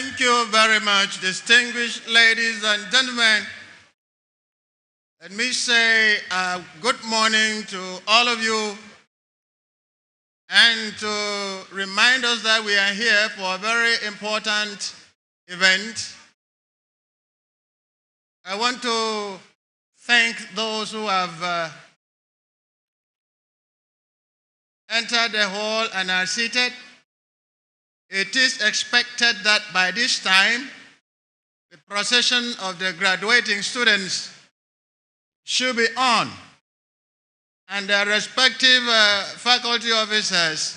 Thank you very much, distinguished ladies and gentlemen. Let me say good morning to all of you and to remind us that we are here for a very important event. I want to thank those who have entered the hall and are seated. It is expected that by this time, the procession of the graduating students should be on, and their respective faculty officers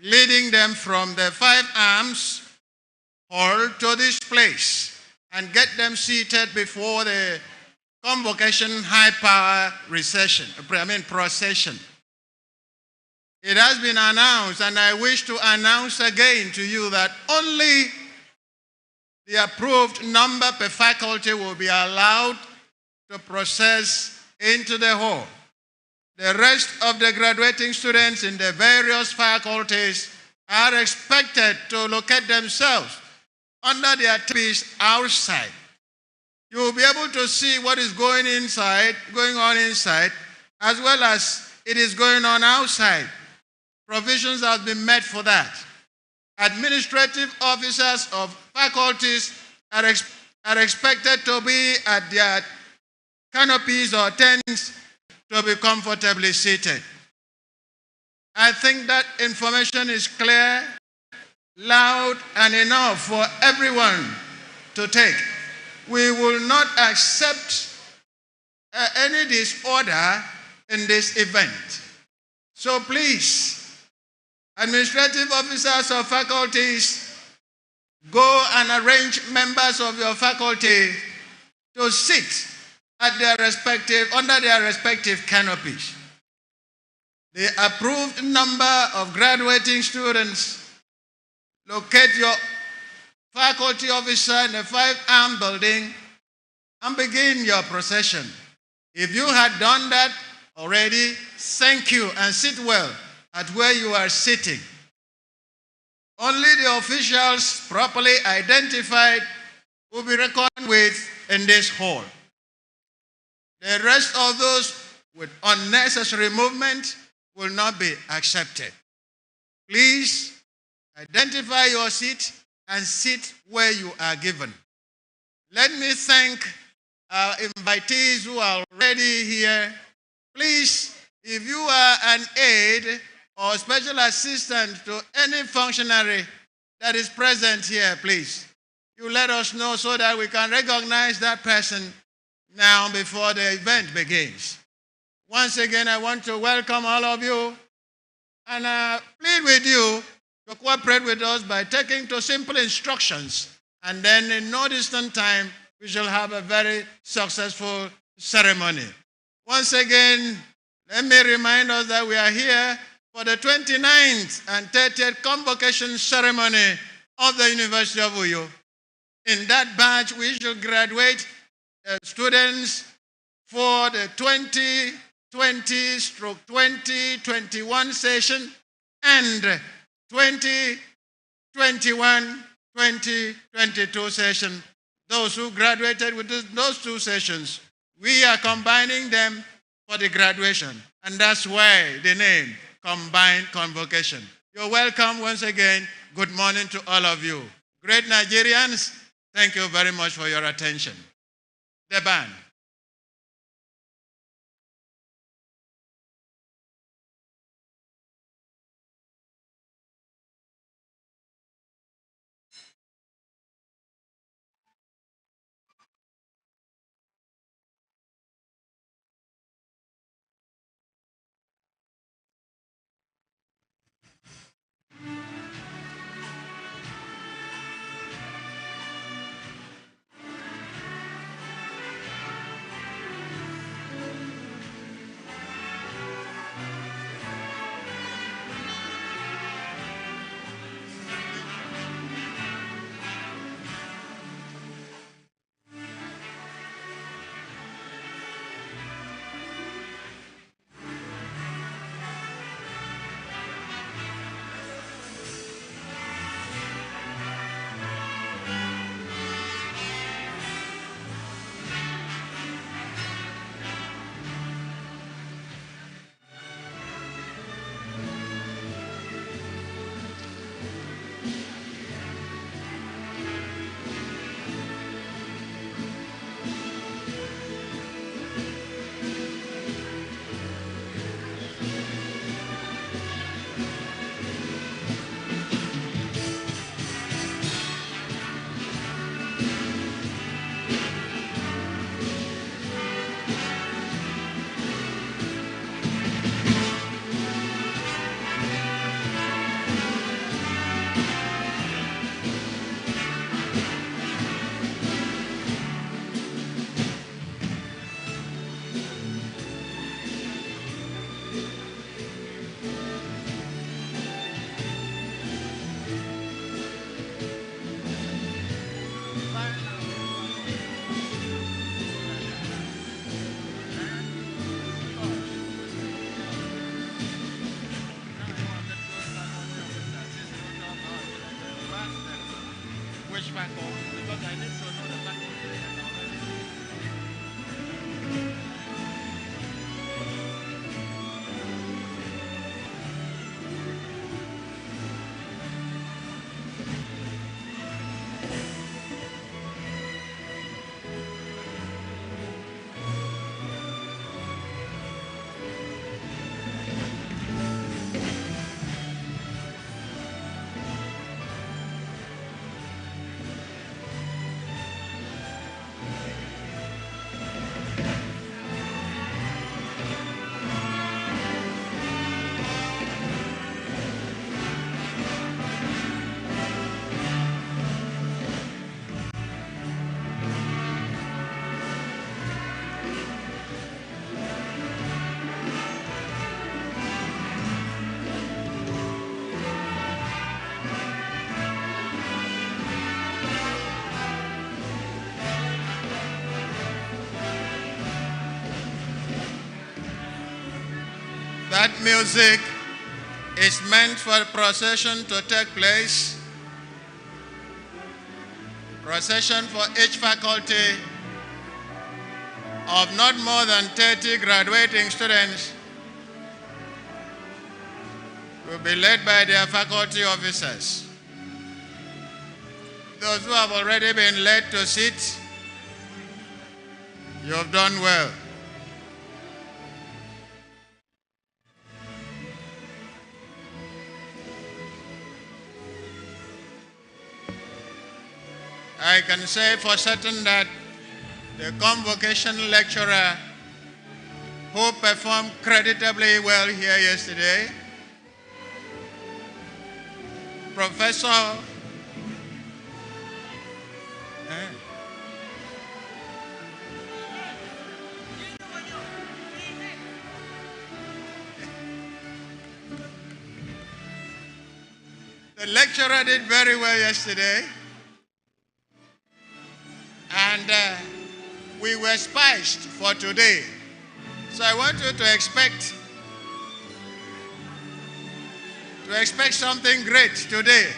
leading them from the 5 Arms Hall to this place and get them seated before the Convocation High Power procession. It has been announced, and I wish to announce again to you that only the approved number per faculty will be allowed to process into the hall. The rest of the graduating students in the various faculties are expected to locate themselves under their tables outside. You will be able to see what is going on inside, as well as it is going on outside. Provisions have been made for that. Administrative officers of faculties are expected to be at their canopies or tents to be comfortably seated. I think that information is clear, loud, and enough for everyone to take. We will not accept any disorder in this event. So please, administrative officers of faculties, go and arrange members of your faculty to sit at under their respective canopies. The approved number of graduating students, locate your faculty officer in the 5 Arm building and begin your procession. If you had done that already, thank you and sit well at where you are sitting. Only the officials properly identified will be reckoned with in this hall. The rest of those with unnecessary movement will not be accepted. Please identify your seat and sit where you are given. Let me thank our invitees who are already here. Please, if you are an aide or special assistant to any functionary that is present here, please, you let us know so that we can recognize that person now before the event begins. Once again, I want to welcome all of you and plead with you to cooperate with us by taking to simple instructions, and then in no distant time, we shall have a very successful ceremony. Once again, let me remind us that we are here for the 29th and 30th Convocation ceremony of the University of Uyo. In that batch, we shall graduate students for the 2020/2021 session and 2021-2022 session. Those who graduated with those 2 sessions, we are combining them for the graduation. And that's why the name, Combined Convocation. You're welcome once again. Good morning to all of you. Great Nigerians, thank you very much for your attention. The band. That music is meant for the procession to take place. Procession for each faculty of not more than 30 graduating students will be led by their faculty officers. Those who have already been led to sit, you have done well. I can say for certain that the convocation lecturer who performed creditably well here yesterday, Professor the lecturer did very well yesterday, and we were spiced for today. So I want you to expect something great today.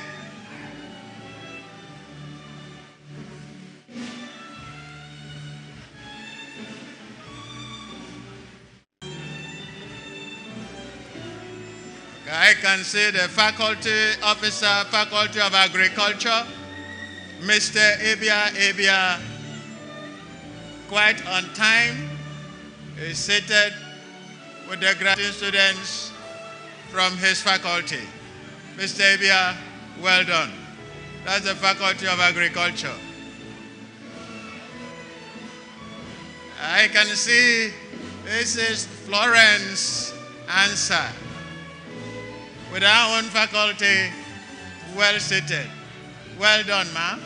I can see the faculty officer, Faculty of Agriculture, Mr. Ebia, quite on time, is seated with the graduate students from his faculty. Mr. Ebia, well done. That's the Faculty of Agriculture. I can see this is Florence Answer, with our own faculty, well seated. Well done, ma'am.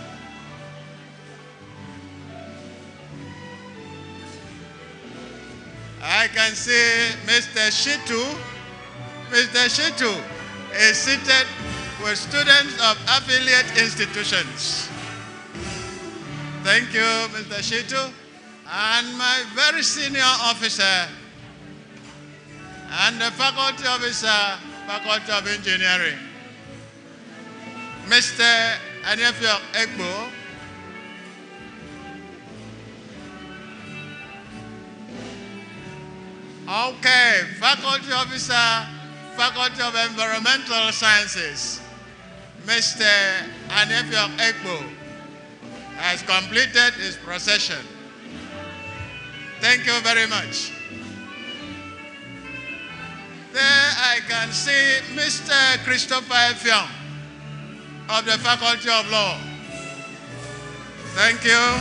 I can see Mr. Shitu. Mr. Shitu is seated with students of affiliate institutions. Thank you, Mr. Shitu. And my very senior officer and the faculty officer, Faculty of Engineering, Mr. Anefio Egbo. Okay, faculty officer, Faculty of Environmental Sciences, Mr. Anefio Egbo has completed his procession. Thank you very much. There I can see Mr. Christopher Effiong of the Faculty of Law. Thank you.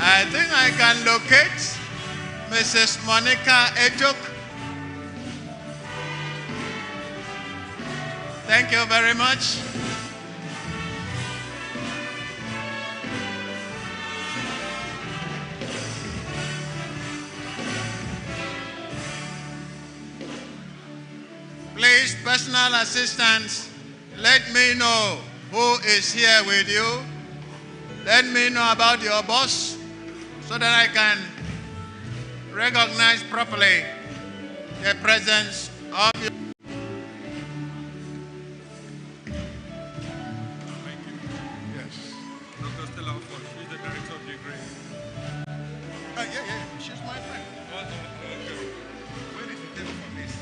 I think I can locate Mrs. Monica Ejok. Thank you very much. Please, personal assistants, let me know who is here with you. Let me know about your boss so that I can recognize properly the presence of you. Thank you. Yes. Dr. Stella Ofor, she's the director of the degree. Yeah, she's my friend. Okay. Where is the table for this?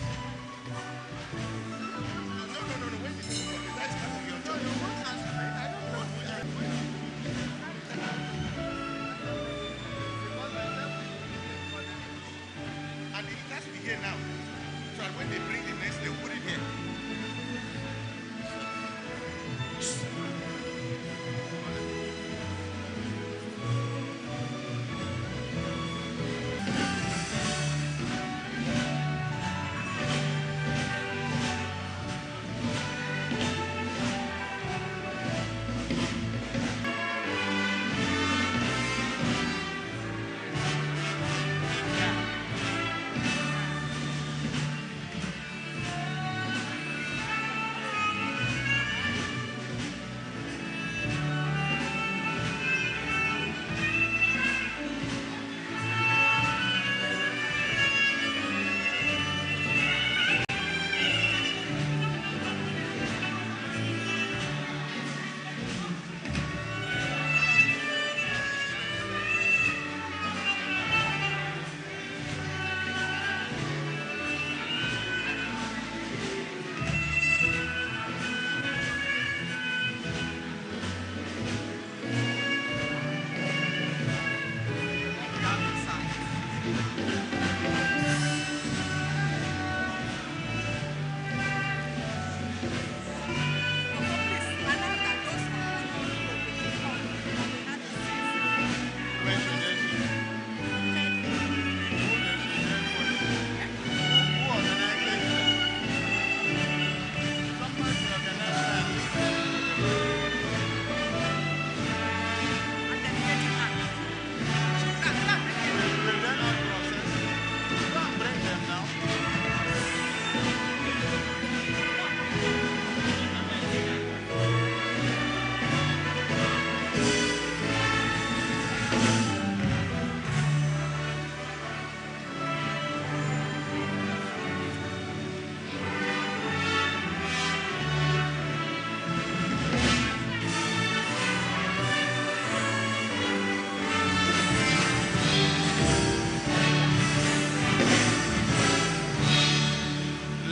No, where is the table? That's part of your job. I don't know. And it has to be here now. So when they bring the next, they'll put it here.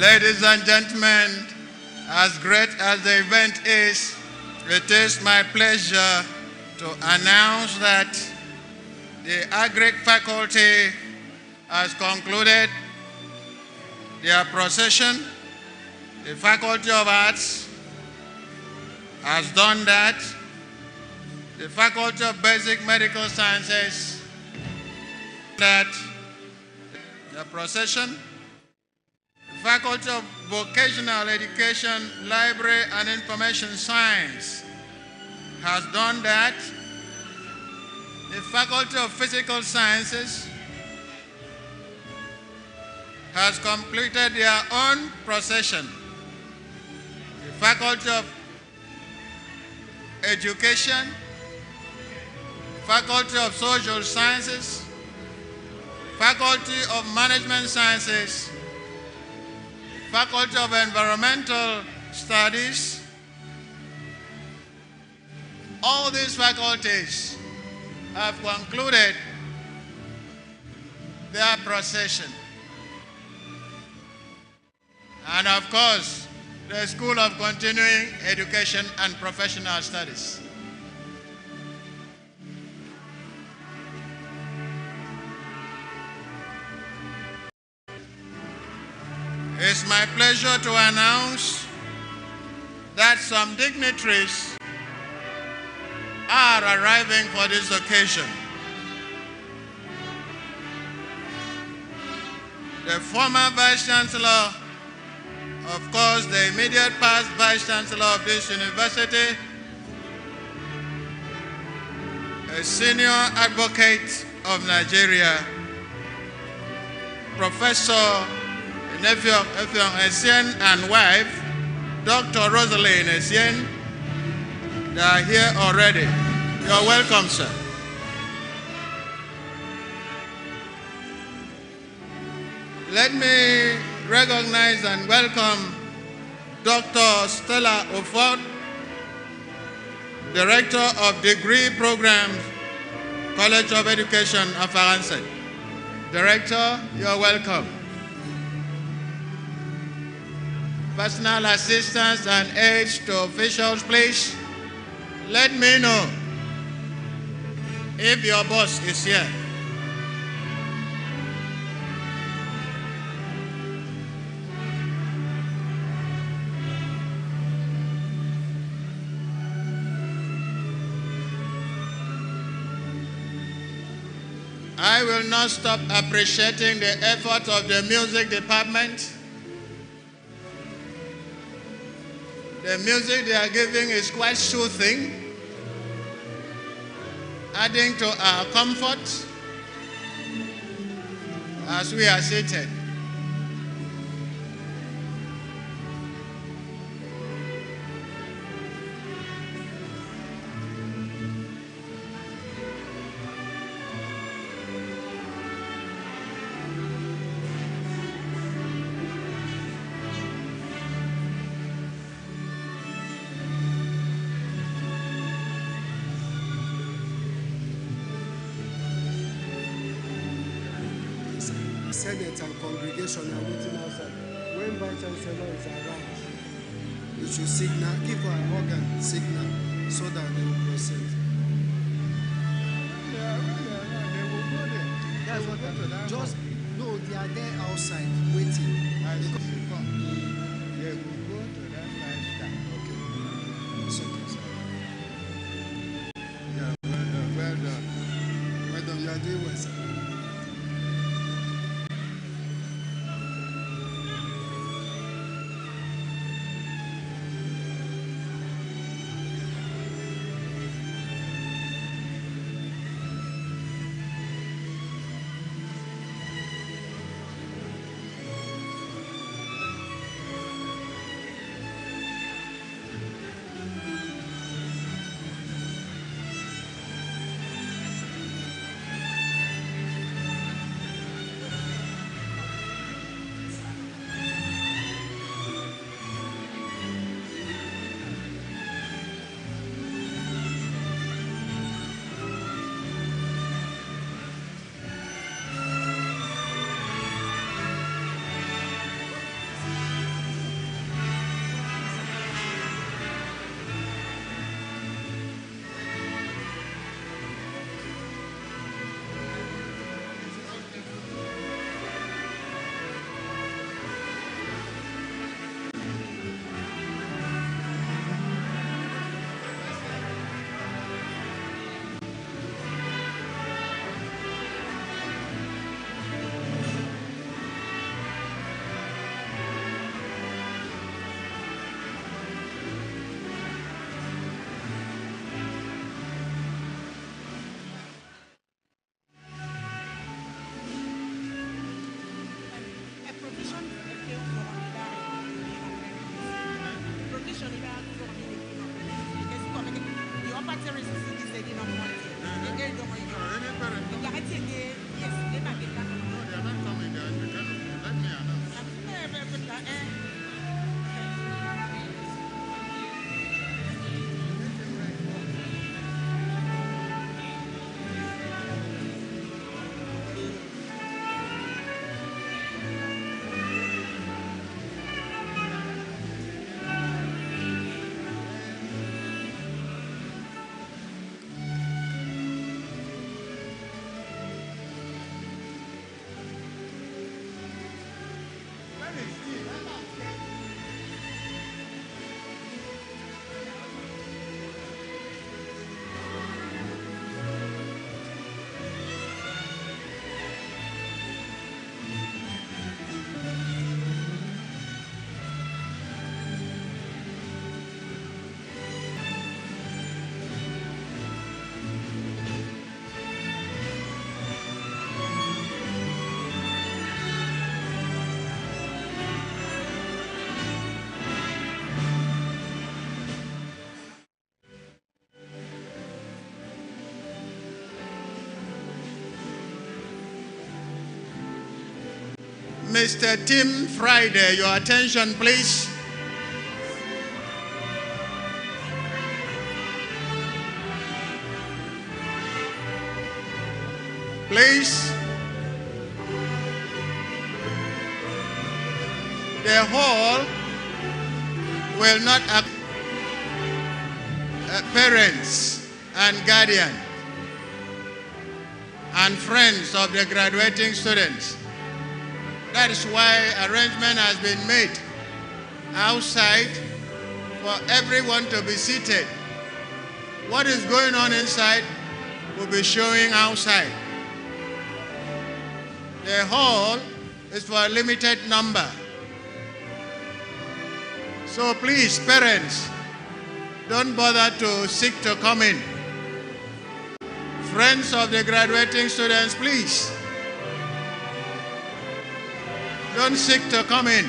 Ladies and gentlemen, as great as the event is, it is my pleasure to announce that the Agric faculty has concluded their procession. The Faculty of Arts has done that. The Faculty of Basic Medical Sciences that the procession. The Faculty of Vocational Education, Library and Information Science has done that. The Faculty of Physical Sciences has completed their own procession. The Faculty of Education, Faculty of Social Sciences, Faculty of Management Sciences, Faculty of Environmental Studies, all these faculties have concluded their procession. And of course, the School of Continuing Education and Professional Studies. It's my pleasure to announce that some dignitaries are arriving for this occasion. The former Vice Chancellor, of course, the immediate past Vice Chancellor of this university, a senior advocate of Nigeria, Professor Effiong Essien and wife, Dr. Rosaline Essien, they are here already. You're welcome, sir. Let me recognize and welcome Dr. Stella Ofort, Director of Degree Programs, College of Education, Afaranse. Director, you're welcome. Personal assistants and aides to officials, please let me know if your boss is here. I will not stop appreciating the efforts of the music department. The music they are giving is quite soothing, adding to our comfort as we are seated. Senate and congregation are waiting outside. When Vice Chancellor is around, you should signal, give her an organ signal so that they will proceed. They will go there. That's what I just no, they are there outside waiting. They will go to that side. Okay. It's okay, sir. Yeah, well done, well done. Well done, you are doing well, sir. Mr. Tim Friday, your attention, please. Please. The hall will not accept parents and guardians and friends of the graduating students. That is why arrangement has been made outside for everyone to be seated. What is going on inside will be showing outside. The hall is for a limited number. So please, parents, don't bother to seek to come in. Friends of the graduating students, please, don't seek to come in.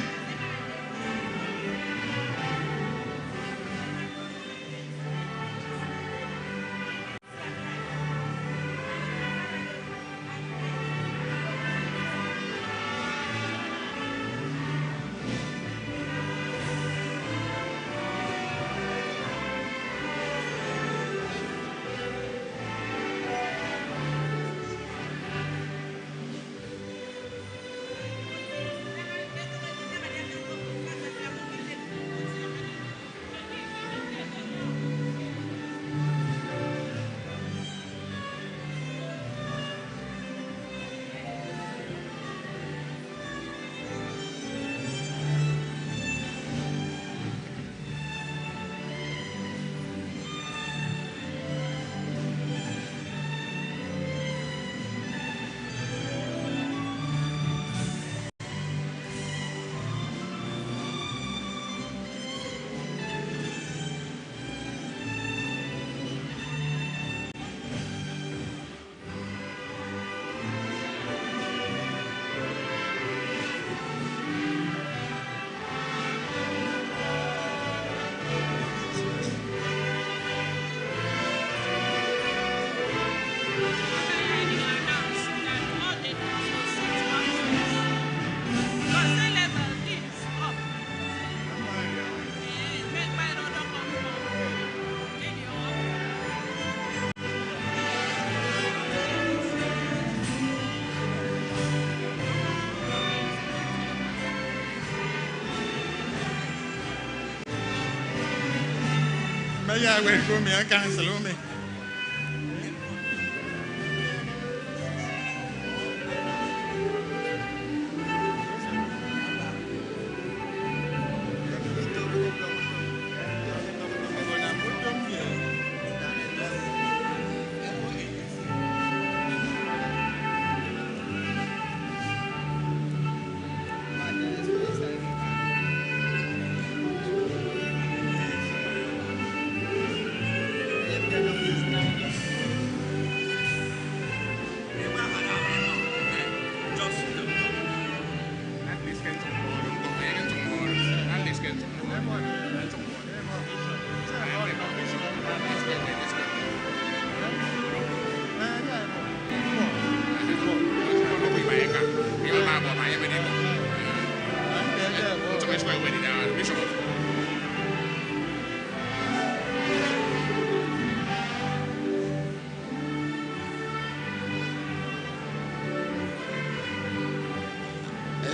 I wait for me, I cancel me.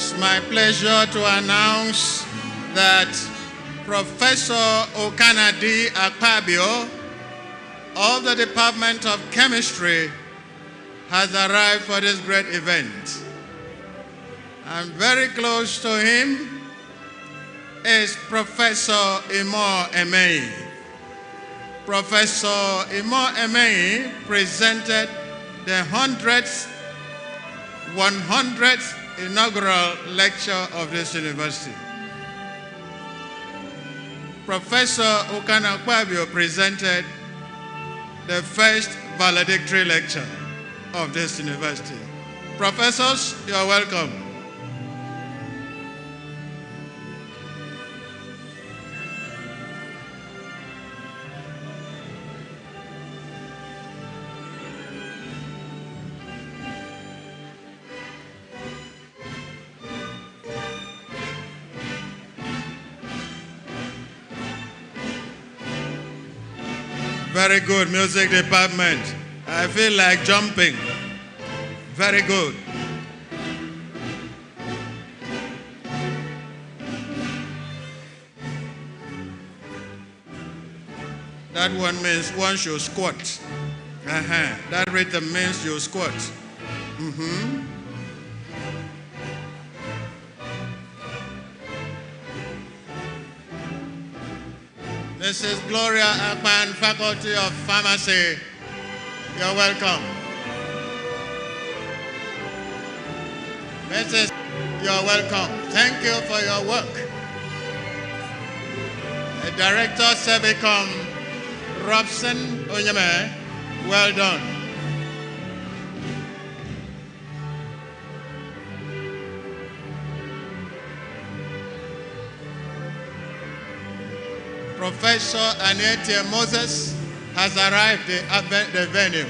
It's my pleasure to announce that Professor Okanadi Akpabio of the Department of Chemistry has arrived for this great event. And very close to him is Professor Imo Emei. Professor Imo Emei presented the 100th inaugural lecture of this university. Professor Okana Akpabio presented the first valedictory lecture of this university. Professors, you are welcome. Very good, music department. I feel like jumping. Very good. That one means one should squat. That rhythm means you squat. Mrs. Gloria Akpan, Faculty of Pharmacy, you're welcome. Mrs. You're welcome. Thank you for your work. Director Sebecom Robson Onyeme, well done. Professor Anietia Moses has arrived at the venue.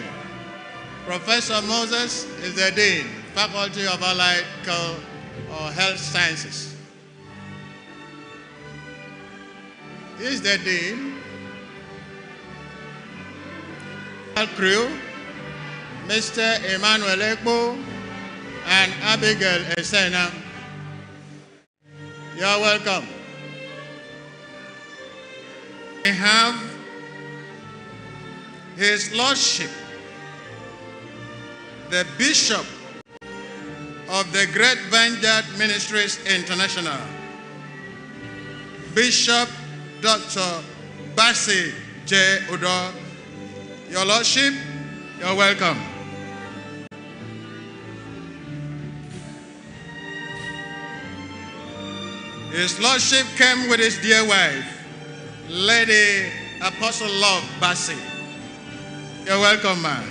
Professor Moses is the Dean, Faculty of Allied or Health Sciences. He is the Dean. Crew, Mr. Emmanuel Ekbo and Abigail Esena. You are welcome. We have His Lordship, the Bishop of the Great Vineyard Ministries International, Bishop Dr. Basi J. Udo. Your Lordship, you're welcome. His Lordship came with his dear wife, Lady Apostle Love Basi. You're welcome, ma'am.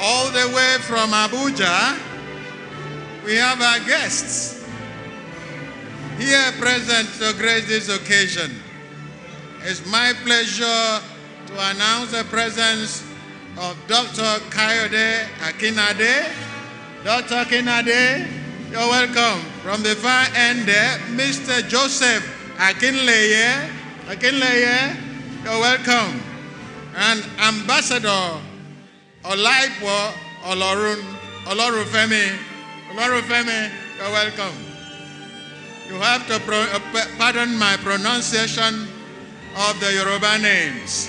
All the way from Abuja, we have our guests here present to grace this occasion. It's my pleasure to announce the presence of Dr. Kayode Akinade. Dr. Akinade, you're welcome. From the far end there, Mr. Joseph Akinleye. Akinleye, you're welcome. And Ambassador Olaipo Olorufemi, you're welcome. You have to pardon my pronunciation of the Yoruba names.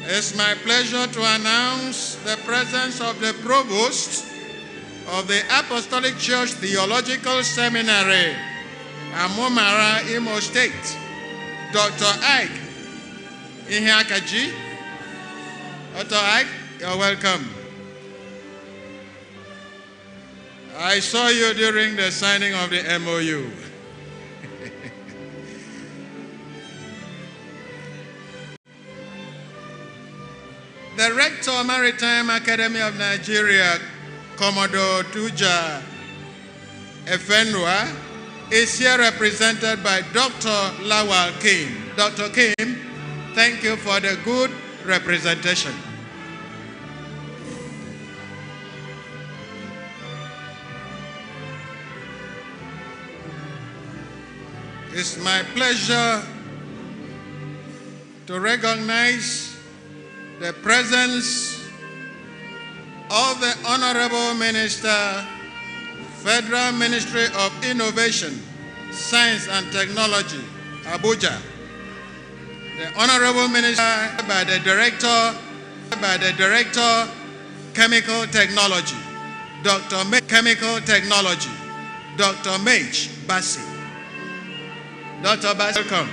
It's my pleasure to announce the presence of the Provost of the Apostolic Church Theological Seminary, Amomara, Imo State, Dr. Ike Ihiakaji. Dr. Ike, you're welcome. I saw you during the signing of the MOU. The Rector, Maritime Academy of Nigeria, Commodore Tuja Efenwa, is here represented by Dr. Lawal Kim. Dr. Kim, thank you for the good representation. It's my pleasure to recognize the presence of the Honorable Minister, Federal Ministry of Innovation, Science and Technology, Abuja. The Honorable Minister by the Director, Chemical Technology, Chemical Technology, Dr. Mage Bassi. Dr. Bassi, welcome.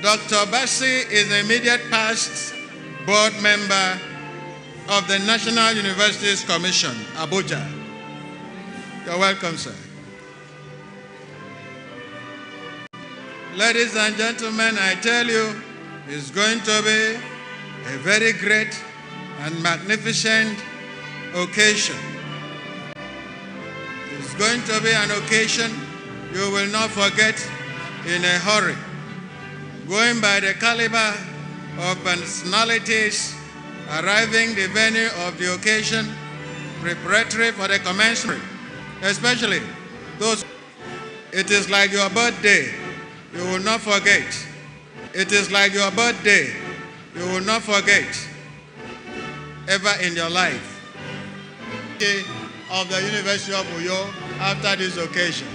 Dr. Bassi is the immediate past board member of the National Universities Commission, Abuja. You're welcome, sir. Ladies and gentlemen, I tell you, it's going to be a very great and magnificent occasion. It's going to be an occasion you will not forget in a hurry. Going by the caliber of personalities arriving the venue of the occasion, preparatory for the commencement, especially those. It is like your birthday, you will not forget. It is like your birthday, you will not forget ever in your life. Of the University of Uyo after this occasion.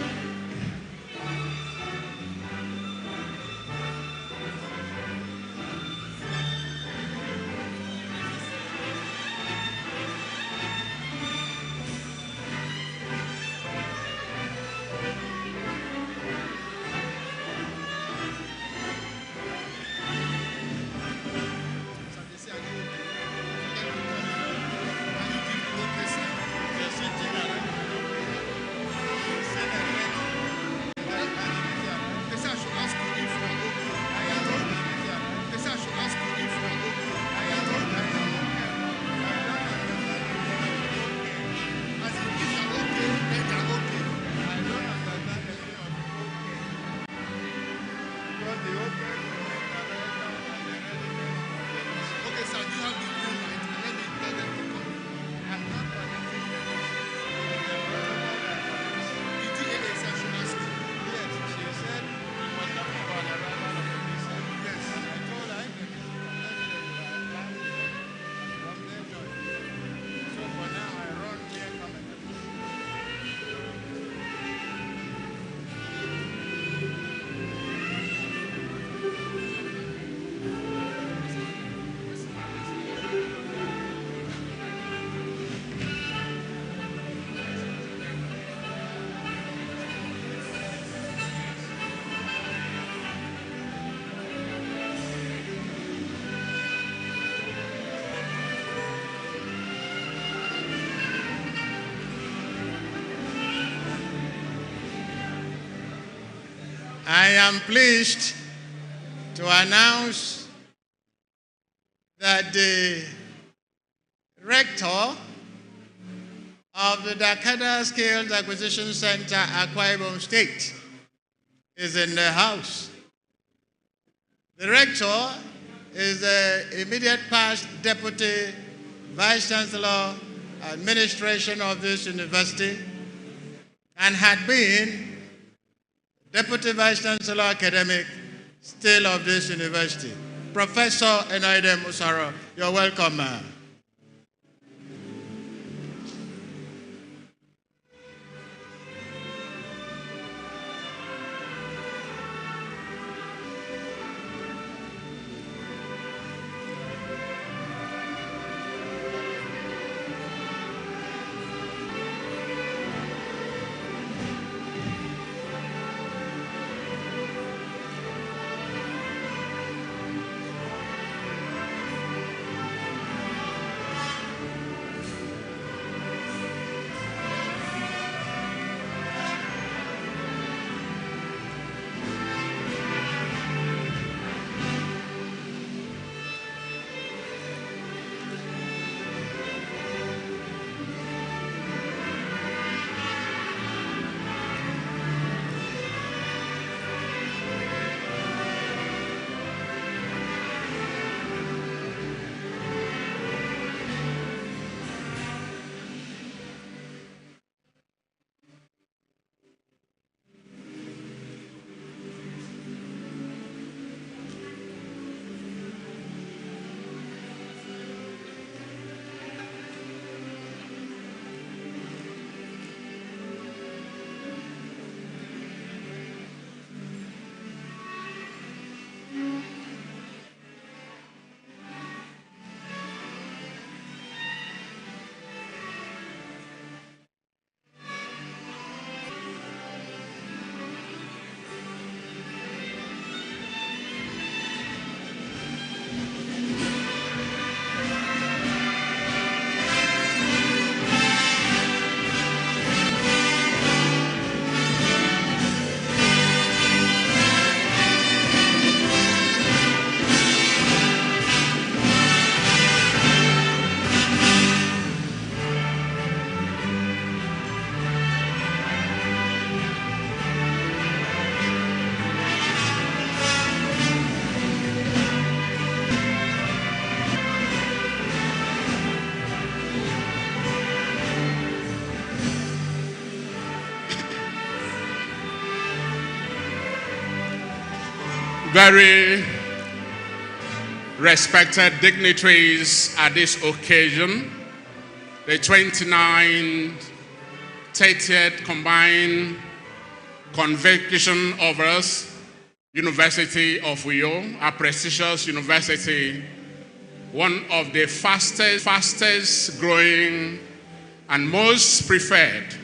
I am pleased to announce that the rector of the Dakada Skills Acquisition Center, Akwa Ibom State, is in the house. The rector is the immediate past deputy vice chancellor administration of this university and had been Deputy Vice Chancellor Academic still of this university. Professor Enaide Musaro, you're welcome, ma'am. Very respected dignitaries at this occasion, the 29th, 30th Combined Convocation of us, University of Uyo, a prestigious university, one of the fastest growing and most preferred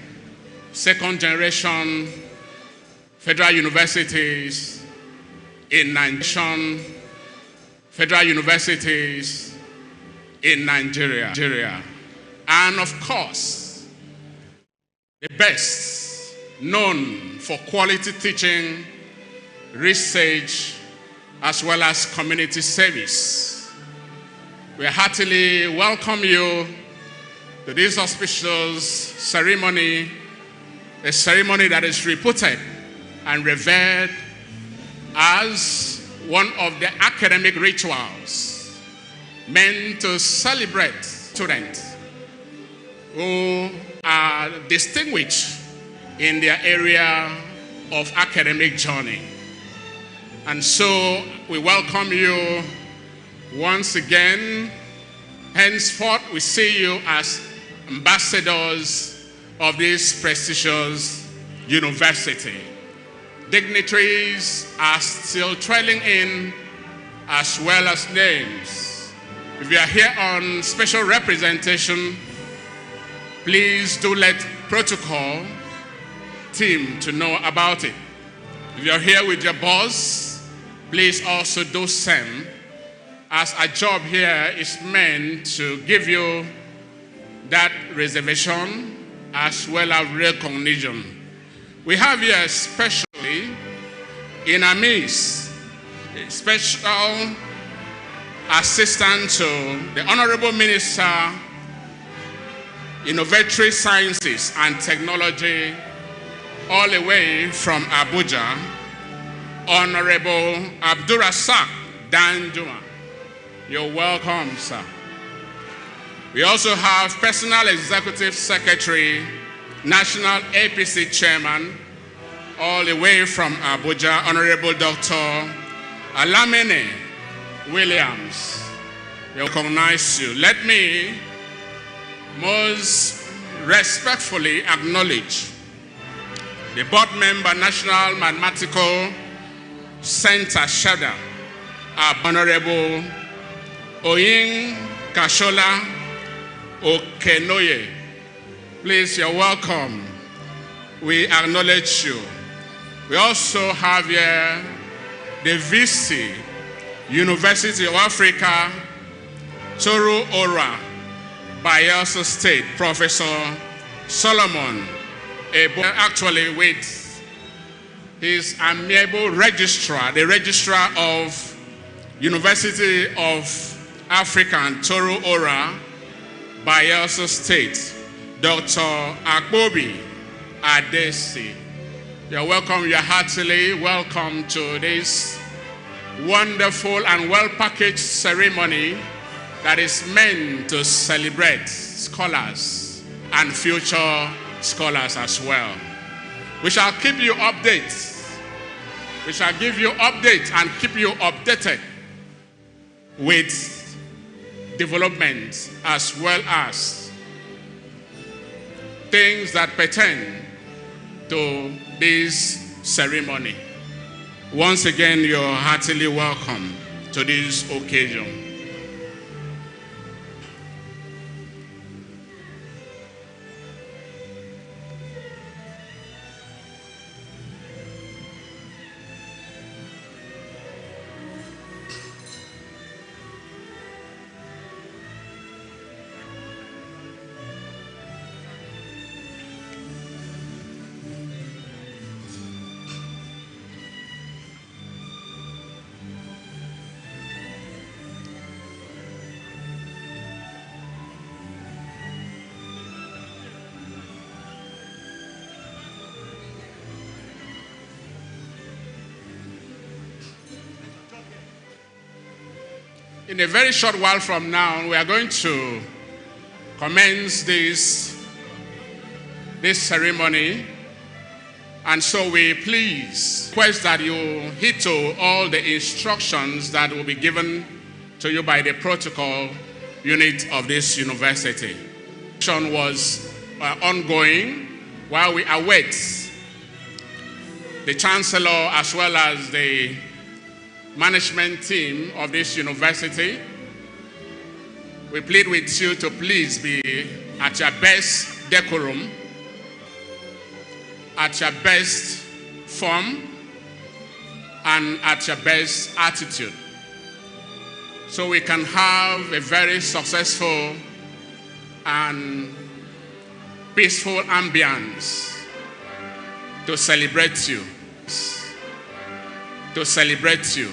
second generation federal universities in Nigeria. Federal universities in Nigeria. And of course, the best known for quality teaching, research, as well as community service. We heartily welcome you to this auspicious ceremony, a ceremony that is reputed and revered as one of the academic rituals meant to celebrate students who are distinguished in their area of academic journey. And so we welcome you once again. Henceforth, we see you as ambassadors of this prestigious university. Dignitaries are still trailing in, as well as names. If you are here on special representation, please do let protocol team to know about it. If you are here with your boss, please also do same, as our job here is meant to give you that reservation as well as recognition. We have here especially in our midst a special assistant to the Honorable Minister, Innovatory Sciences and Technology, all the way from Abuja, Honorable Abdurasak Danjuma. You're welcome, sir. We also have Personal Executive Secretary, National APC Chairman, all the way from Abuja, Honorable Dr. Alamene Williams. We recognize you. Let me most respectfully acknowledge the board member, National Mathematical Center, Shada, Honorable Oyin Kashola Okenoye. Please, you're welcome. We acknowledge you. We also have here the VC, University of Africa, Toru Ora, Bayelsa State, Professor Solomon Ebo, actually with his amiable registrar, the registrar of University of Africa, Toru Ora, Bayelsa State, Dr. Akbobi Adesi. You're welcome, you're heartily welcome to this wonderful and well-packaged ceremony that is meant to celebrate scholars and future scholars as well. We shall keep you updated. We shall give you updates and keep you updated with developments as well as things that pertain to this ceremony. Once again, you're heartily welcome to this occasion. In a very short while from now, we are going to commence this ceremony. And so we please request that you heed to all the instructions that will be given to you by the protocol unit of this university. Action was ongoing while we await the chancellor as well as the management team of this university. We plead with you to please be at your best decorum, at your best form, and at your best attitude, so we can have a very successful and peaceful ambience to celebrate you. To celebrate you.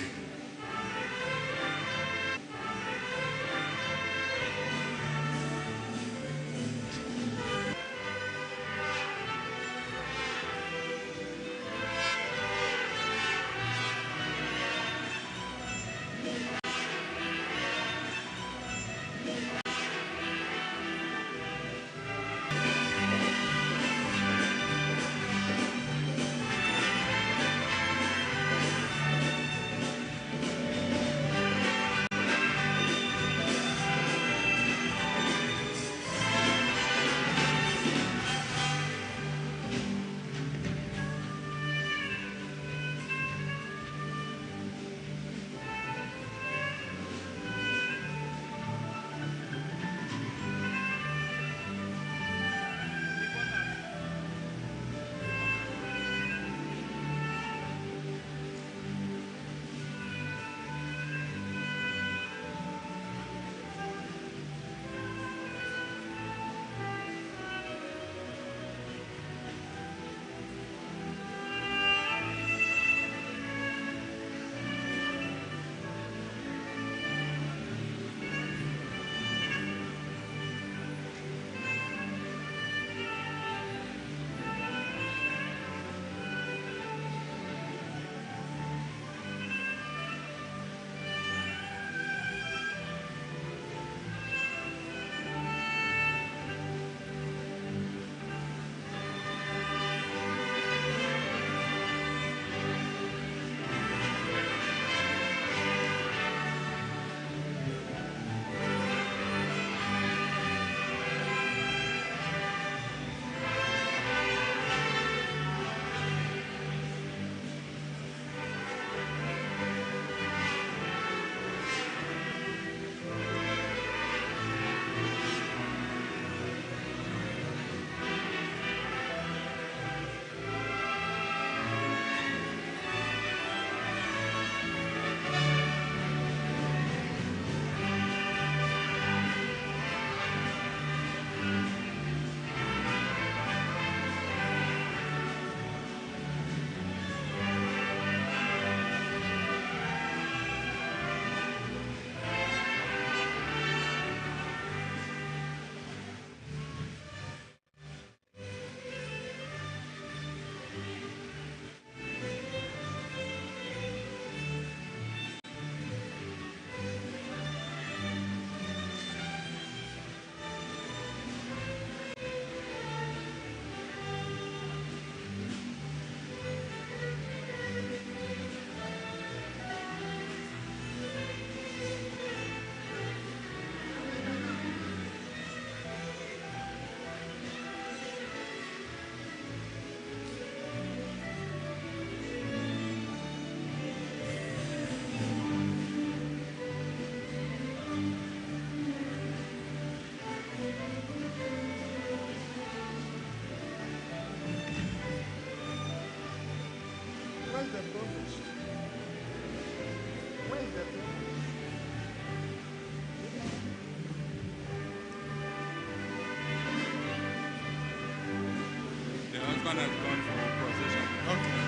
husband has gone for procession. Okay.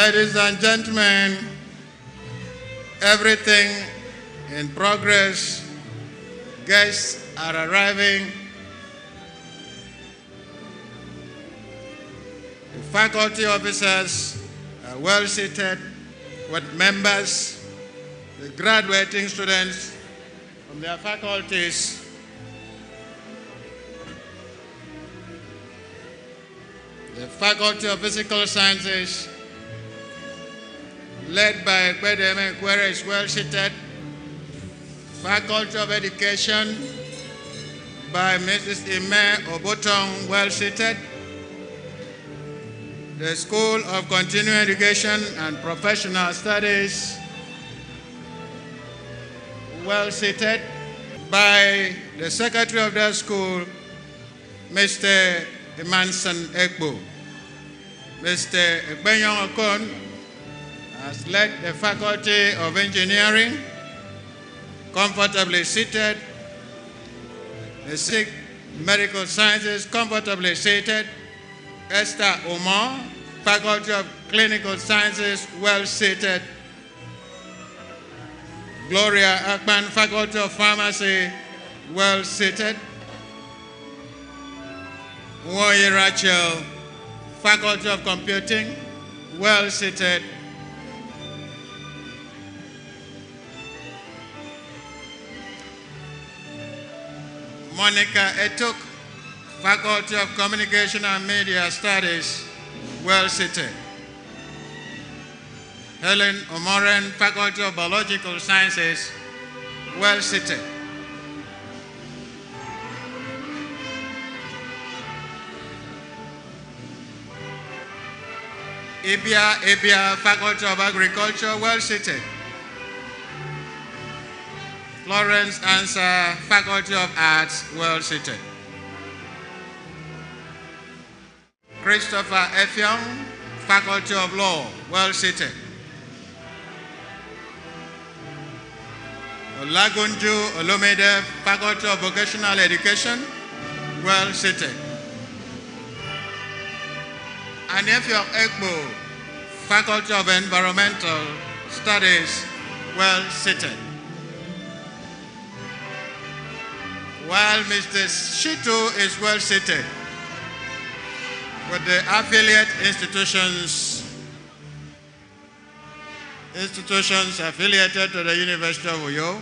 Ladies and gentlemen, everything in progress. Guests are arriving. The faculty officers are well seated with members, the graduating students from their faculties. The Faculty of Physical Sciences, led by Kwedeme Kwere, is well seated. Faculty of Education, by Mrs. Ime Obotong, well seated. The School of Continuing Education and Professional Studies, well seated, by the Secretary of that school, Mr. Emanson Ekbo. Mr. Ekbenyong Okon has led the Faculty of Engineering, comfortably seated. The Sikh Medical Sciences, comfortably seated. Esther Omar, Faculty of Clinical Sciences, well seated. Gloria Akman, Faculty of Pharmacy, well seated. Nwoye Rachel, Faculty of Computing, well seated. Monica Etuk, Faculty of Communication and Media Studies, well seated. Helen Omoren, Faculty of Biological Sciences, well seated. Ibia, Faculty of Agriculture, well seated. Florence Ansah, Faculty of Arts, well seated. Christopher Effiong, Faculty of Law, well seated. Olagunju Olomide, Faculty of Vocational Education, well seated. And Effiong Ekbo, Faculty of Environmental Studies, well seated. While Mr. Shitu is well seated with the affiliate institutions affiliated to the University of Uyo.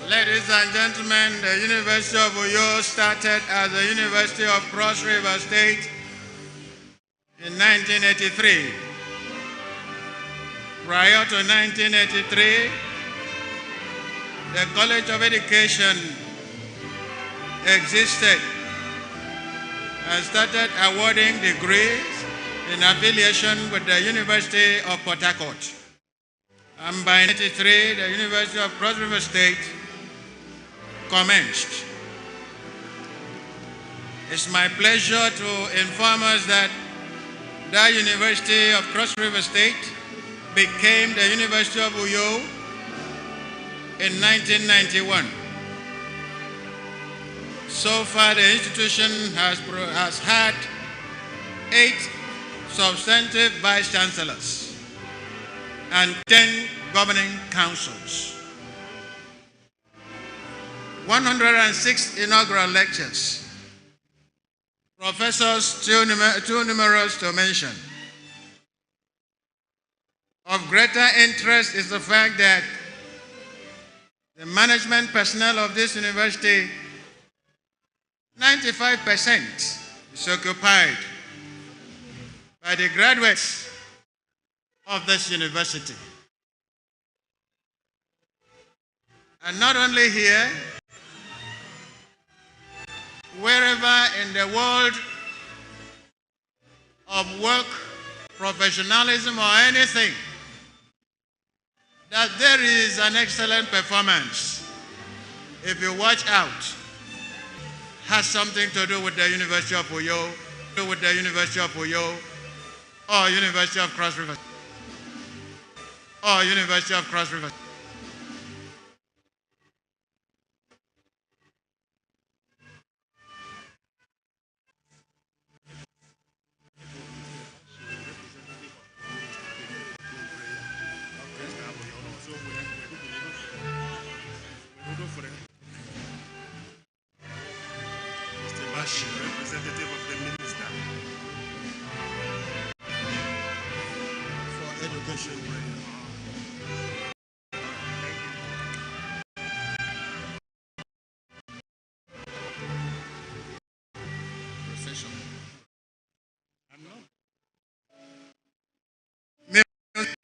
Ladies and gentlemen, the University of Uyo started as the University of Cross River State in 1983. Prior to 1983, the College of Education existed and started awarding degrees in affiliation with the University of Port Harcourt. And by 1983, the University of Cross River State commenced. It's my pleasure to inform us that the University of Cross River State became the University of Uyo in 1991. So far, the institution has had 8 substantive vice chancellors and 10 governing councils. 106 inaugural lectures. Professors too numerous to mention. Of greater interest is the fact that the management personnel of this university, 95% is occupied by the graduates of this university. And not only here, wherever in the world of work, professionalism, or anything, that there is an excellent performance, if you watch out, has something to do with the University of Uyo, or University of Cross River, or University of Cross River. Representative of the minister for education. Procession.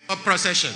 Of procession.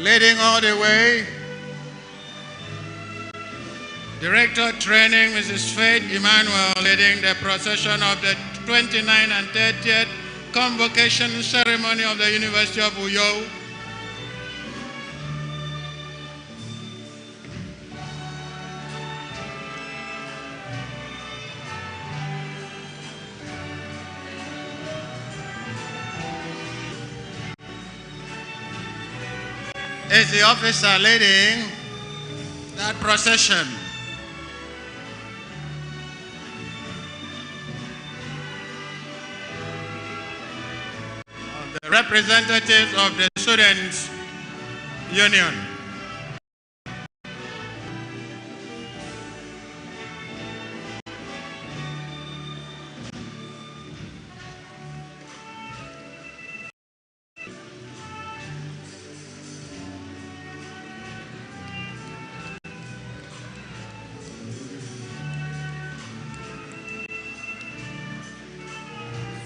Leading all the way, Director Training, Mrs. Faith Emmanuel, leading the procession of the 29th and 30th Convocation ceremony of the University of Uyo. Is the officer leading that procession. The representatives of the Students' Union.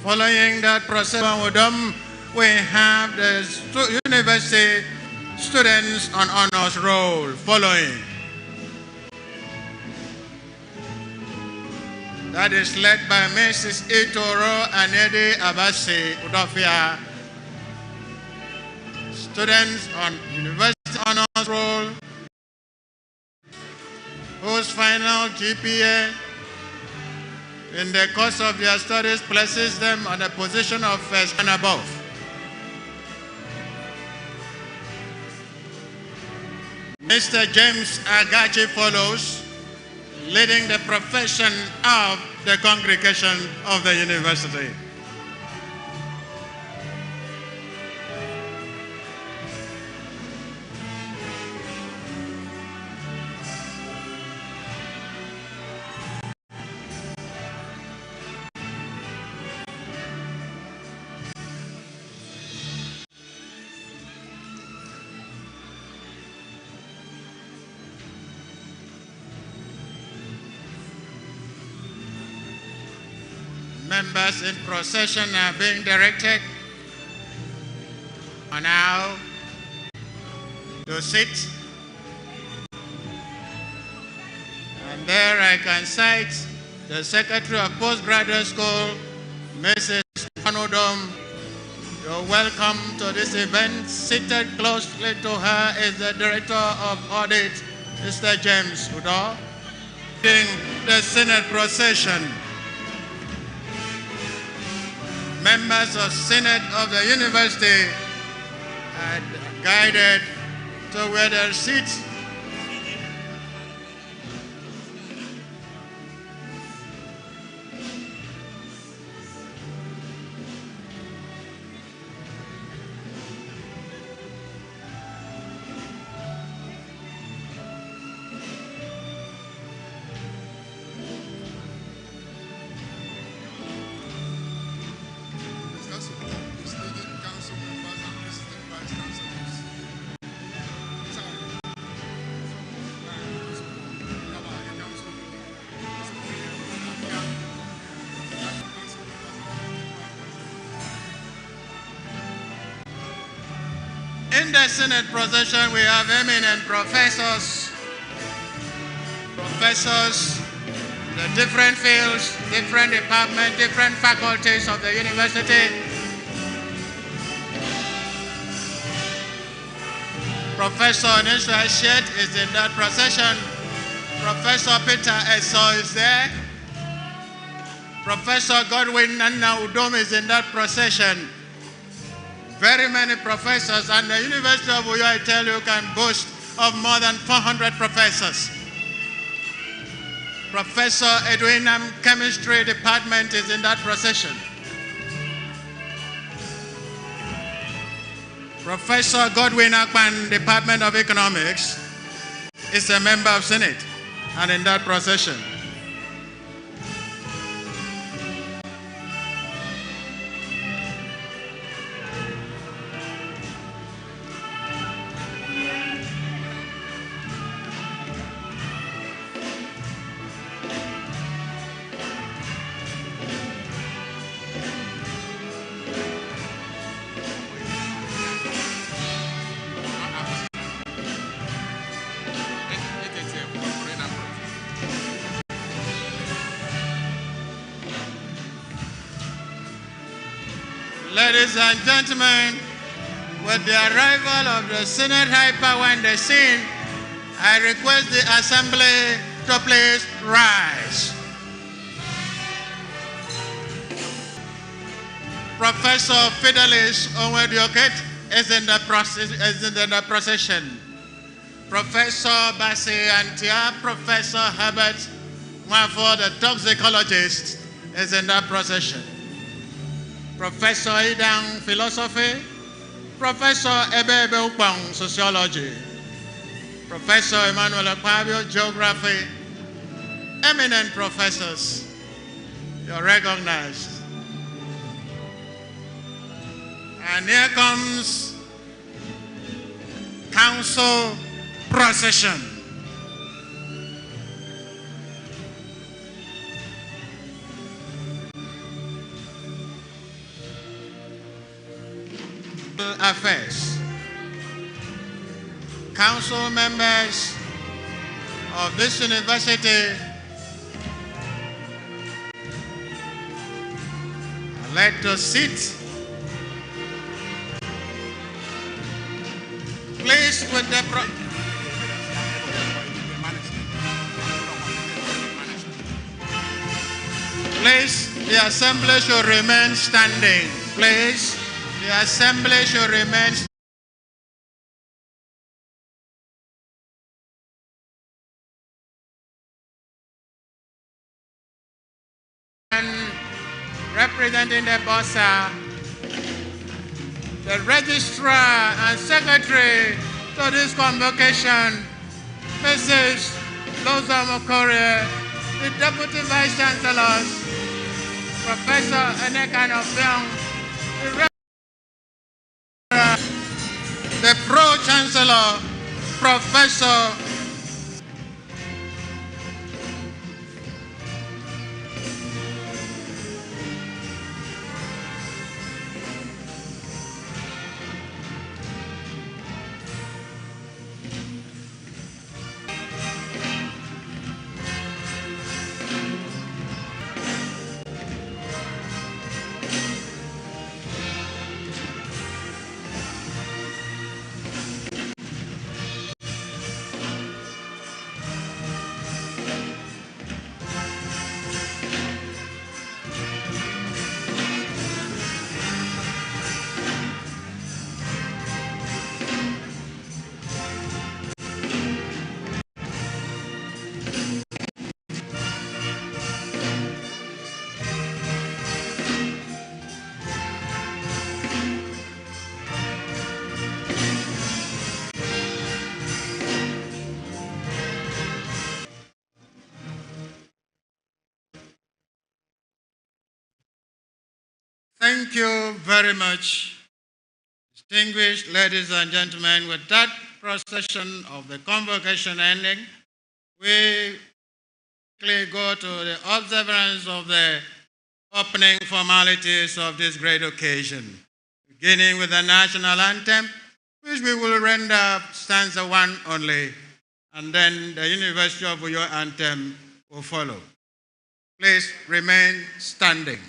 Following that process, we have the university students on honors roll following. That is led by Mrs. Itoro Anedi Abasi Udofia. Students on university honors roll whose final GPA in the course of their studies places them on a position of first and above. Mr. James Agachi follows, leading the profession of the congregation of the university. Members in procession are being directed now to sit. And there I can cite the Secretary of Postgraduate School, Mrs. Panodom. You're welcome to this event. Seated closely to her is the Director of Audit, Mr. James Udo, leading the Senate procession. Members of Senate of the university are guided to where their seats. In the Senate procession, we have eminent professors, the different fields, different departments, different faculties of the university. Professor Nisha Shet is in that procession. Professor Peter Eso is there. Professor Godwin Nana Udom is in that procession. Very many professors, and the University of Uyo, I tell you, can boast of more than 400 professors. Professor Edwinam Chemistry Department is in that procession. Professor Godwin Akpan, Department of Economics, is a member of Senate and in that procession. Ladies and gentlemen, with the arrival of the Senate high power in the scene, I request the Assembly to please rise. Professor Fidelis Onwedioket is in the procession. Professor Basi Antia, Professor Herbert Mwafo, the toxicologist, is in that procession. Professor Idang, Philosophy. Professor Ebebe Upang, Sociology. Professor Emmanuel Akpabio, Geography. Eminent professors, you're recognized. And here comes Council Procession. Affairs. Council members of this university are led to sit. Please, with the please, the assembly should remain standing. Please. The assembly should remain and representing the BOSA, the registrar and secretary to this convocation, Mrs. Loza Mokore, the deputy vice chancellors, Professor Enekan Obiang, the Pro-Chancellor, Professor Thank you very much, distinguished ladies and gentlemen. With that procession of the convocation ending, we quickly go to the observance of the opening formalities of this great occasion, beginning with the national anthem, which we will render stanza 1 only, and then the University of Uyo anthem will follow. Please remain standing.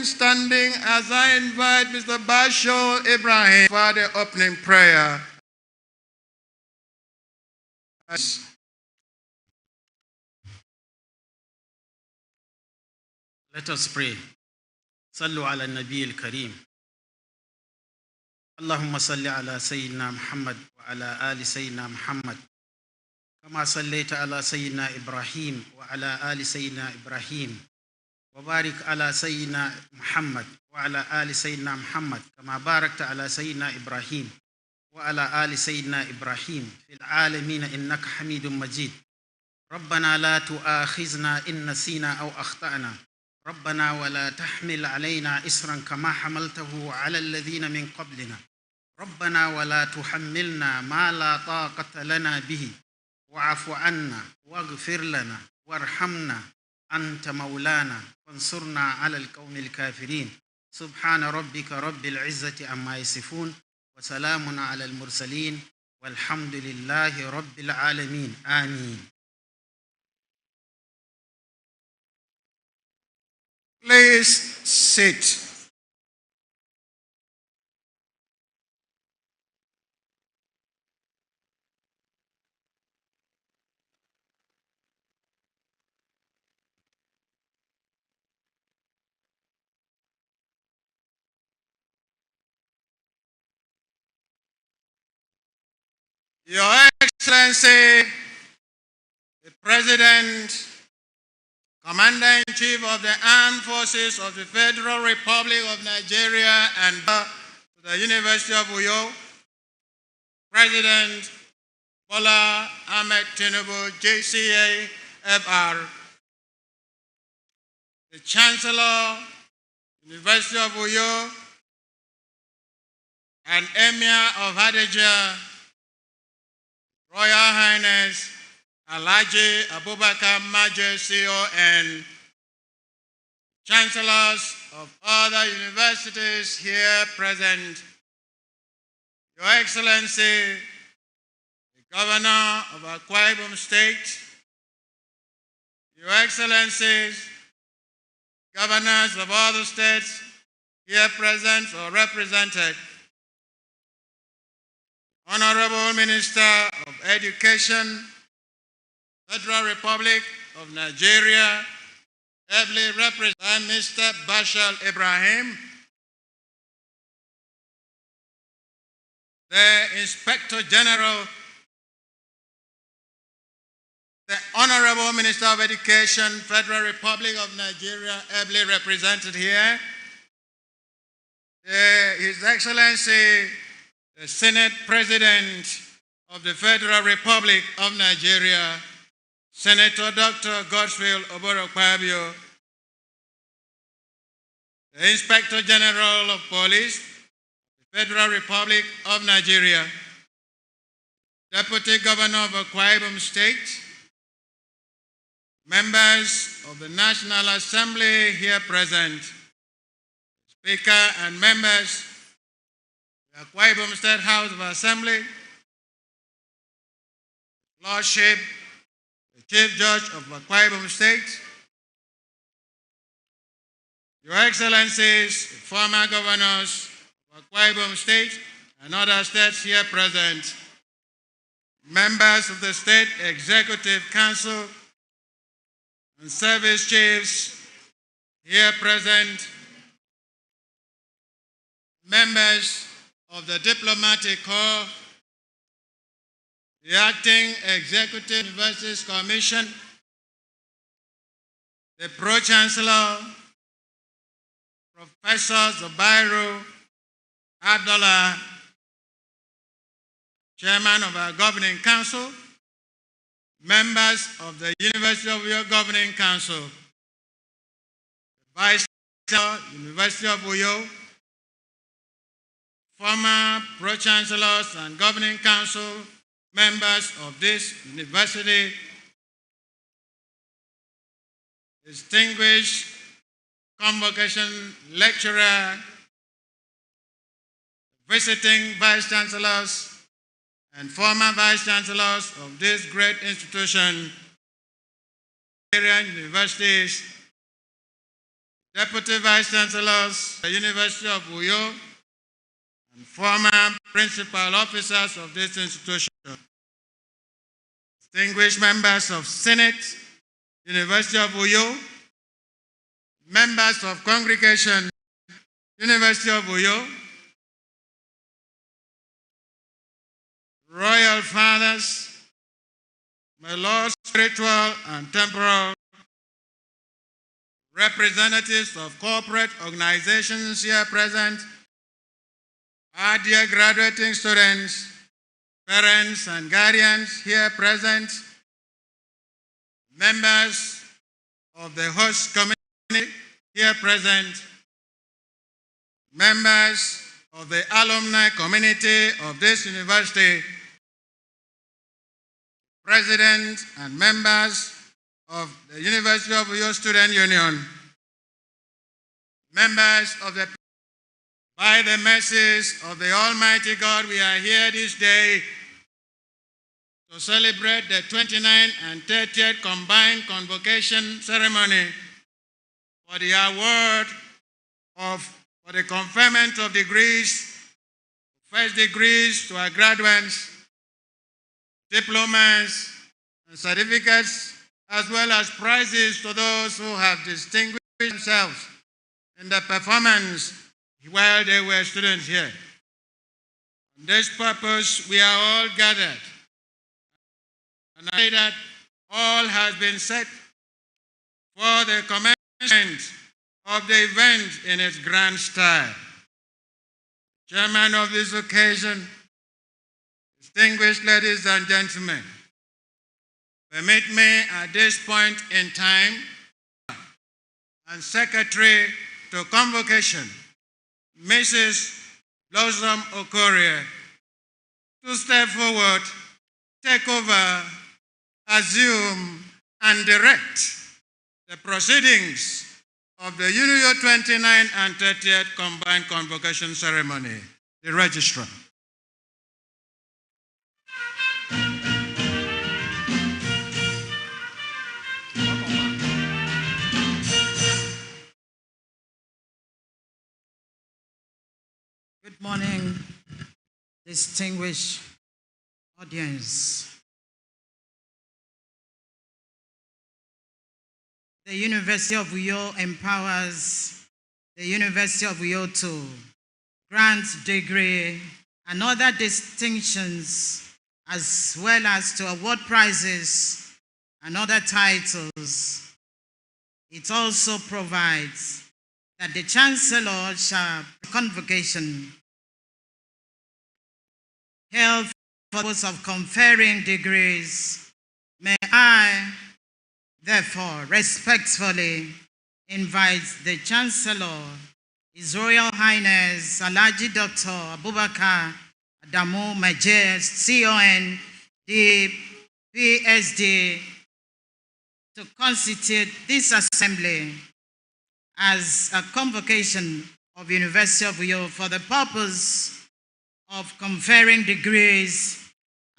Standing as I invite Mr. Basho Ibrahim for the opening prayer. Let us pray. Sallu ala Nabi al-Kareem. Allahumma salli ala Sayyidina Muhammad wa ala ali Sayyidina Muhammad. Kama sallaita ala Sayyidina Ibrahim wa ala ali Sayyidina Ibrahim. وبارك على سيدنا محمد وعلى آل سيدنا محمد كما باركت على سيدنا إبراهيم وعلى آل سيدنا إبراهيم في العالمين إنك حميد مجيد. ربنا لا تؤاخذنا إن نسينا أو أخطأنا. ربنا ولا تحمل علينا إصرا كما حملته على الذين من قبلنا. ربنا ولا تحملنا ما لا طاقة لنا به. واعف عنا واغفر لنا وارحمنا أنت مولانا وانصرنا على القوم الكافرين. سبحان ربك رب العزة عما يصفون وسلام على المرسلين والحمد لله رب العالمين. آمين. Please sit. Your Excellency, the President, Commander-in-Chief of the Armed Forces of the Federal Republic of Nigeria and the University of Uyo, President Bola Ahmed Tinubu, JCA, FR, the Chancellor, University of Uyo, and Emir of Hadejia, Royal Highness Alhaji Abubakar Maje CON, Chancellors of other universities here present, Your Excellency, the Governor of Akwa Ibom State, Your Excellencies, Governors of other states, here present or represented, Honorable Minister of Education, Federal Republic of Nigeria, ably represented by Mr. Bashar Ibrahim, the Inspector General, the Honorable Minister of Education, Federal Republic of Nigeria, ably represented here, His Excellency, the Senate President of the Federal Republic of Nigeria, Senator Dr. Godswill Oboro-Kpabio, the Inspector General of Police, the Federal Republic of Nigeria, Deputy Governor of Akwa Ibom State, members of the National Assembly here present, Speaker and members of the Akwa Ibom State House of Assembly, Lordship, the Chief Judge of Akwa Ibom State, Your Excellencies, former governors of Akwa Ibom State and other states here present, members of the State Executive Council and service chiefs here present, members of the Diplomatic Corps, the Acting Executive Universities Commission, the Pro-Chancellor, Professor Zubairu Abdullah, Chairman of our Governing Council, members of the University of Uyo Governing Council, Vice Chancellor, University of Uyo, former Pro-Chancellors and Governing Council members of this university, distinguished Convocation lecturer, visiting Vice Chancellors, and former Vice Chancellors of this great institution, Nigerian universities, Deputy Vice Chancellors, the University of Uyo, and former principal officers of this institution, distinguished members of Senate, University of Uyo, members of Congregation, University of Uyo, Royal Fathers, my Lord, spiritual and temporal, representatives of corporate organizations here present, our dear graduating students, parents and guardians here present, members of the host community here present, members of the alumni community of this university, president and members of the University of Uyo Student Union, members of the, by the mercies of the Almighty God, we are here this day to celebrate the 29th and 30th Combined Convocation Ceremony for the award for the conferment of degrees, first degrees to our graduates, diplomas, and certificates, as well as prizes to those who have distinguished themselves in the performance while they were students here. For this purpose, we are all gathered. And I say that all has been set for the commencement of the event in its grand style. Chairman of this occasion, distinguished ladies and gentlemen, permit me at this point in time, and Secretary to Convocation, Mrs. Blossom Okorie, to step forward, take over, assume, and direct the proceedings of the UNIO 29th and 30th Combined Convocation Ceremony, the Registrar. Good morning, distinguished audience. The University of Uyo empowers the University of Uyo to grant degree and other distinctions, as well as to award prizes and other titles. It also provides that the Chancellor shall convocation held for the purpose of conferring degrees. May I, therefore, respectfully invite the Chancellor, His Royal Highness Alhaji Dr. Abubakar Adamu Majes, CON, the PSD, to constitute this assembly as a convocation of University of Uyo for the purpose of conferring degrees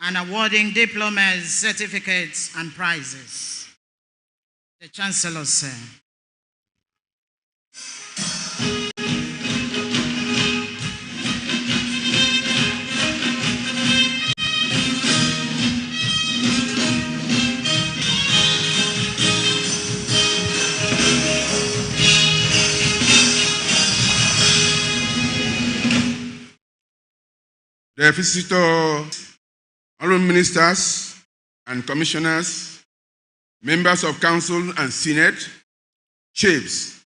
and awarding diplomas, certificates, and prizes. The Chancellor, sir. The visitors, honorable ministers and commissioners, members of council and senate, chiefs,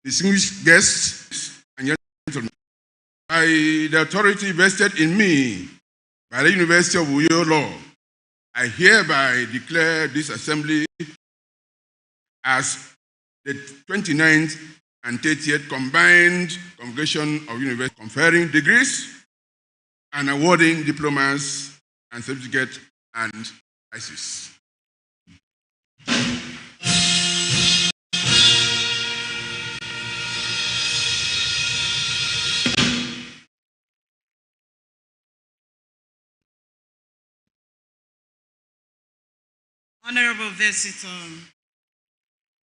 distinguished guests, and gentlemen, by the authority vested in me by the University of Uyo Law, I hereby declare this assembly as the 29th and 30th Combined Convocation of Universities conferring degrees and awarding diplomas and certificates and prizes. Honorable Visitor,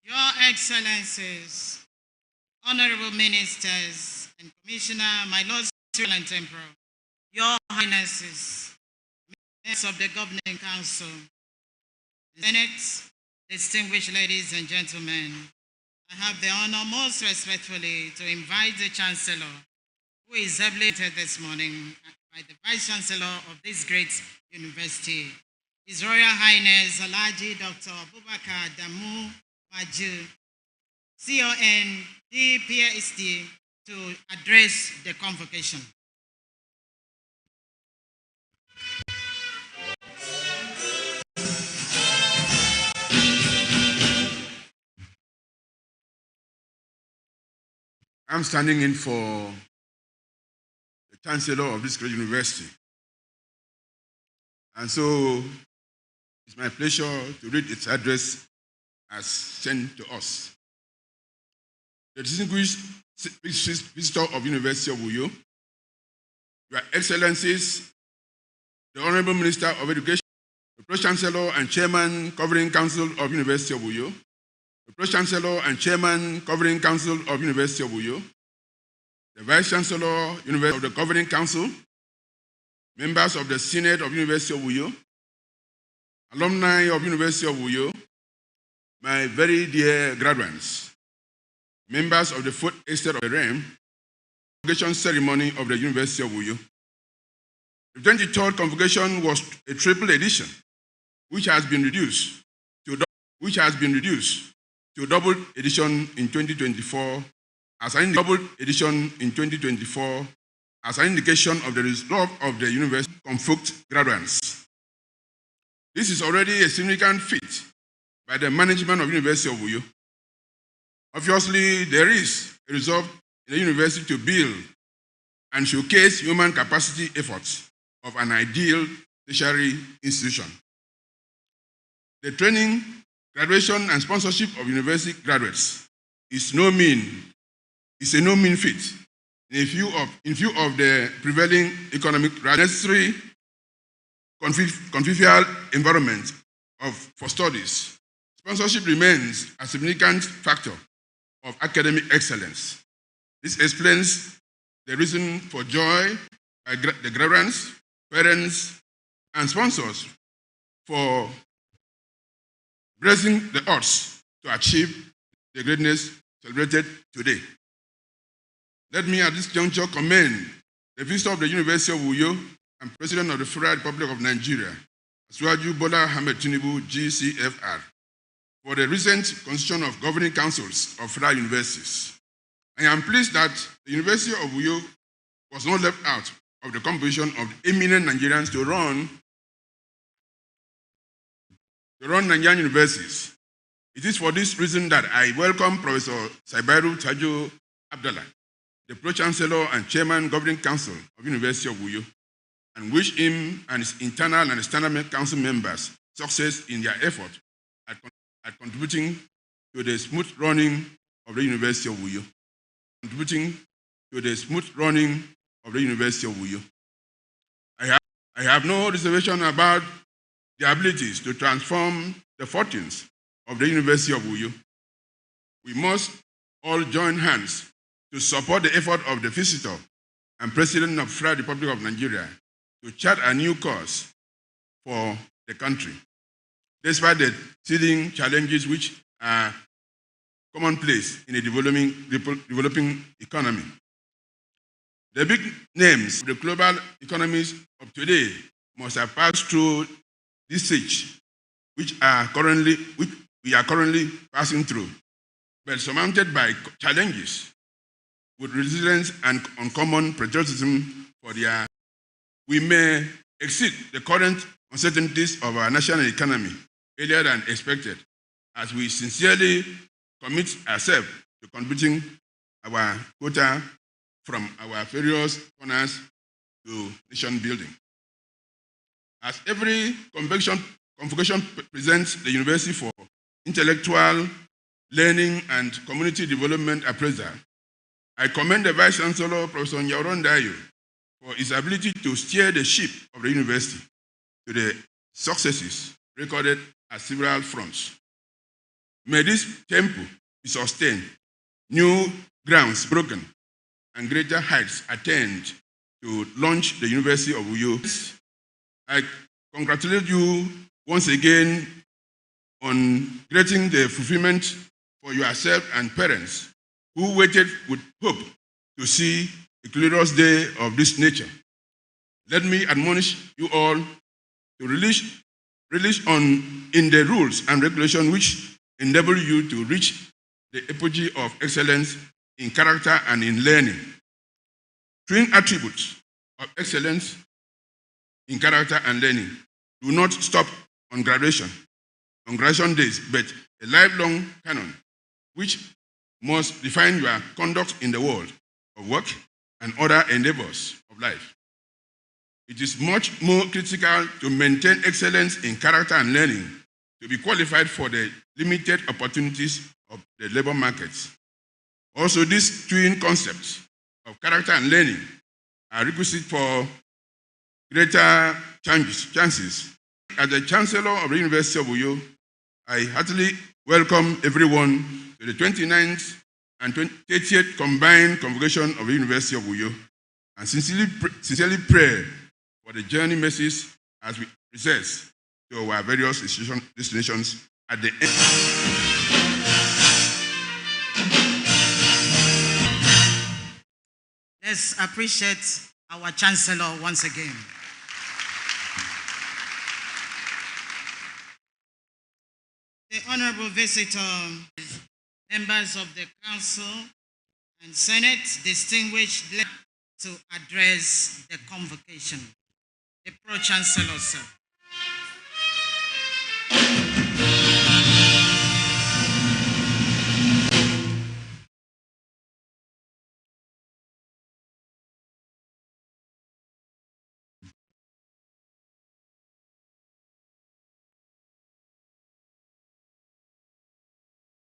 Your Excellencies, Honorable Ministers and Commissioner, my Lord and Emperor, Your Highnesses, members of the Governing Council, the Senate, distinguished ladies and gentlemen, I have the honor most respectfully to invite the Chancellor, who is ably this morning by the Vice Chancellor of this great university, His Royal Highness Alhaji Dr. Abubakar Adamu Majes, CON, DPSD, to address the convocation. I'm standing in for the Chancellor of this great university. And so it's my pleasure to read its address as sent to us. The distinguished visitor of University of Uyo, Your Excellencies, the Honorable Minister of Education, the Pro-Chancellor and Chairman Governing Council of University of Uyo, the Pro-Chancellor and Chairman Governing Council of University of Uyo, the Vice-Chancellor of the Governing Council, members of the Senate of University of Uyo, alumni of University of Uyo, my very dear graduates, members of the fourth estate of the realm, convocation ceremony of the University of Uyo. The 23rd convocation was a triple edition, which has been reduced to double edition in 2024 as an indication of the resolve of the university convoked graduates. This is already a significant feat by the management of University of Uyo. Obviously, there is a resolve in the university to build and showcase human capacity efforts of an ideal tertiary institution. The training, graduation, and sponsorship of university graduates is a no mean feat in view of the prevailing economic necessary convivial environment for studies. Sponsorship remains a significant factor of academic excellence. This explains the reason for joy by the graduates, parents, and sponsors for bracing the odds to achieve the greatness celebrated today. Let me at this juncture commend the visitor of the University of Uyo and President of the Federal Republic of Nigeria, Asiwaju Bola Ahmed Tinubu, GCFR, for the recent constitution of governing councils of federal universities. I am pleased that the University of Uyo was not left out of the composition of eminent Nigerians to run Nigerian universities. It is for this reason that I welcome Professor Saibaru Tajo Abdallah, the Pro-Chancellor and Chairman Governing Council of University of Uyo, and wish him and his internal and external council members success in their effort at contributing to the smooth running of the University of Uyo. Contributing to the smooth running of the University of Uyo. I have no reservation about the abilities to transform the fortunes of the University of Uyo. We must all join hands to support the effort of the visitor and President of the Federal Republic of Nigeria to chart a new course for the country, despite the seething challenges which are commonplace in a developing economy. The big names of the global economies of today must have passed through this stage, which we are currently passing through, but surmounted by challenges with resilience and uncommon patriotism for their. We may exceed the current uncertainties of our national economy earlier than expected, as we sincerely commit ourselves to contributing our quota from our various corners to nation building. As every convocation presents the university for intellectual, learning, and community development appraisal, I commend the Vice Chancellor, Professor Nyaoron Dayo, for his ability to steer the ship of the university to the successes recorded at several fronts. May this tempo be sustained, new grounds broken, and greater heights attained to launch the University of Uyo. I congratulate you once again on getting the fulfillment for yourself and parents who waited with hope to see a glorious day of this nature. Let me admonish you all to release in the rules and regulations which enable you to reach the apogee of excellence in character and in learning. Twin attributes of excellence in character and learning do not stop on graduation days, but a lifelong canon which must define your conduct in the world of work and other endeavors of life. It is much more critical to maintain excellence in character and learning to be qualified for the limited opportunities of the labor markets. Also, these twin concepts of character and learning are requisite for greater chances. As the Chancellor of the University of Uyo, I heartily welcome everyone to the 29th and 30th Combined Convocation of the University of Uyo, and sincerely pray for the journey mercies as we recess to our various destinations at the end. Let's appreciate our Chancellor once again. The Honorable Visitor, members of the Council and Senate, distinguished to address the convocation. The Pro-Chancellor, sir.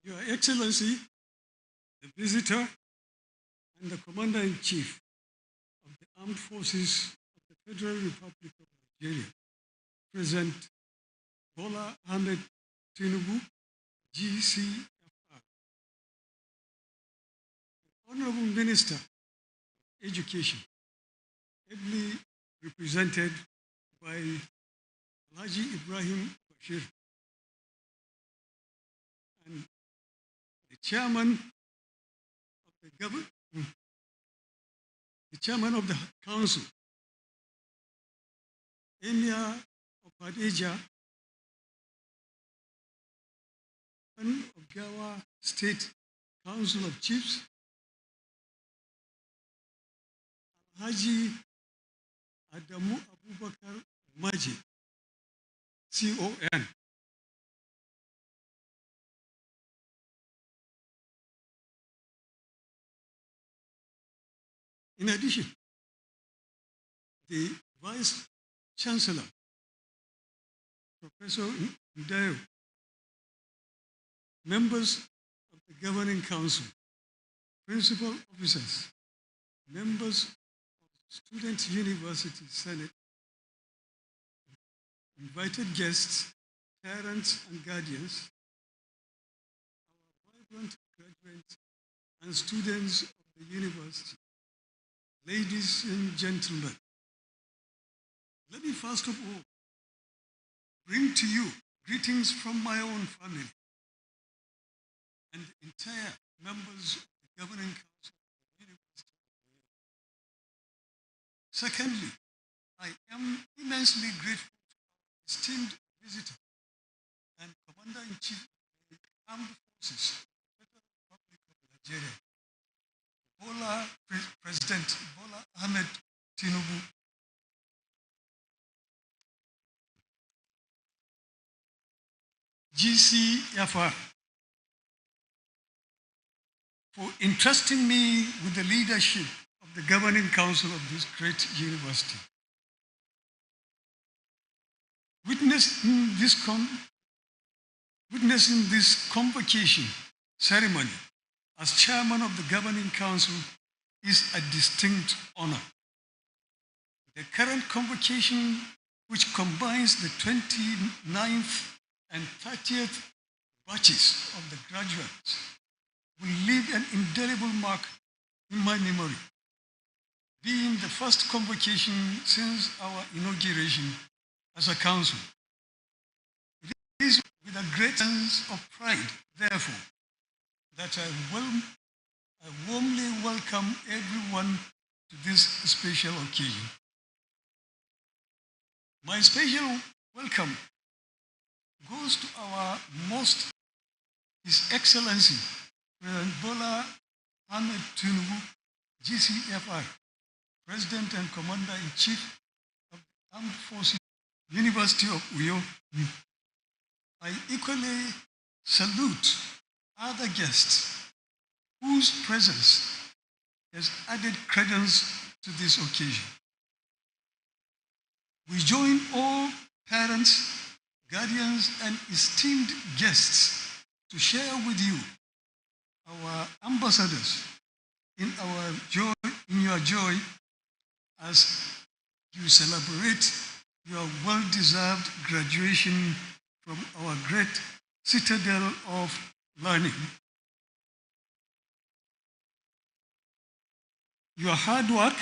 Your Excellency, the Visitor, and the Commander-in-Chief of the Armed Forces of the Federal Republic of Nigeria, President Bola Ahmed Tinubu, GCFR. Honorable Minister of education, ably represented by Alhaji Ibrahim Bashir, and the chairman of the council, Emir of Hadija, and of Gawa State Council of Chiefs, Haji Adamu Abubakar Maji, CON. In addition, the Vice Chancellor, Professor Ndayo, members of the Governing Council, principal officers, members of Student University Senate, invited guests, parents and guardians, our vibrant graduates and students of the university, ladies and gentlemen, let me first of all bring to you greetings from my own family and the entire members of the Governing Council of the University. Secondly, I am immensely grateful to our esteemed visitor and Commander-in-Chief of the Armed Forces of the Federal Republic of Nigeria, President Bola Ahmed Tinubu. GCFR, for entrusting me with the leadership of the Governing Council of this great university. Witnessing this convocation ceremony as chairman of the Governing Council is a distinct honor. The current convocation, which combines the 29th and 30th batches of the graduates, will leave an indelible mark in my memory, being the first convocation since our inauguration as a council. It is with a great sense of pride, therefore, that I warmly welcome everyone to this special occasion. My special welcome goes to our most His Excellency, President Bola Ahmed Tinubu, GCFR, President and Commander-in-Chief of the Armed Forces, University of Uyo. I equally salute other guests whose presence has added credence to this occasion. We join all parents, guardians, and esteemed guests to share with you, our ambassadors, in your joy as you celebrate your well-deserved graduation from our great citadel of learning. Your hard work,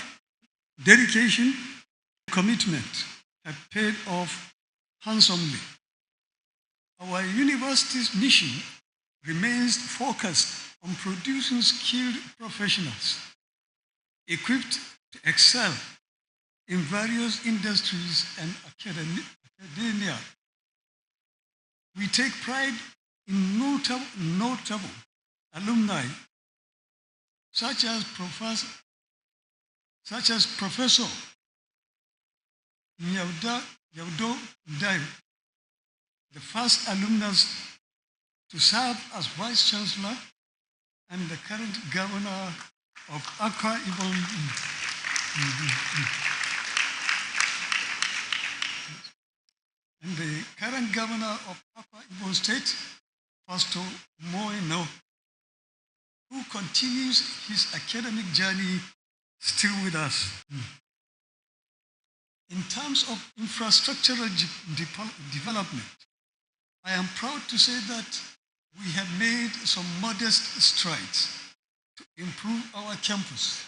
dedication, commitment have paid off handsomely. Our university's mission remains focused on producing skilled professionals equipped to excel in various industries and academia. We take pride in notable alumni such as Professor Yaudo Ndayo, the first alumnus to serve as Vice Chancellor and the current Governor of Akwa Ibom, and the current Governor of Akwa Ibom State, Pastor Moino, who continues his academic journey still with us. In terms of infrastructural development, I am proud to say that we have made some modest strides to improve our campus.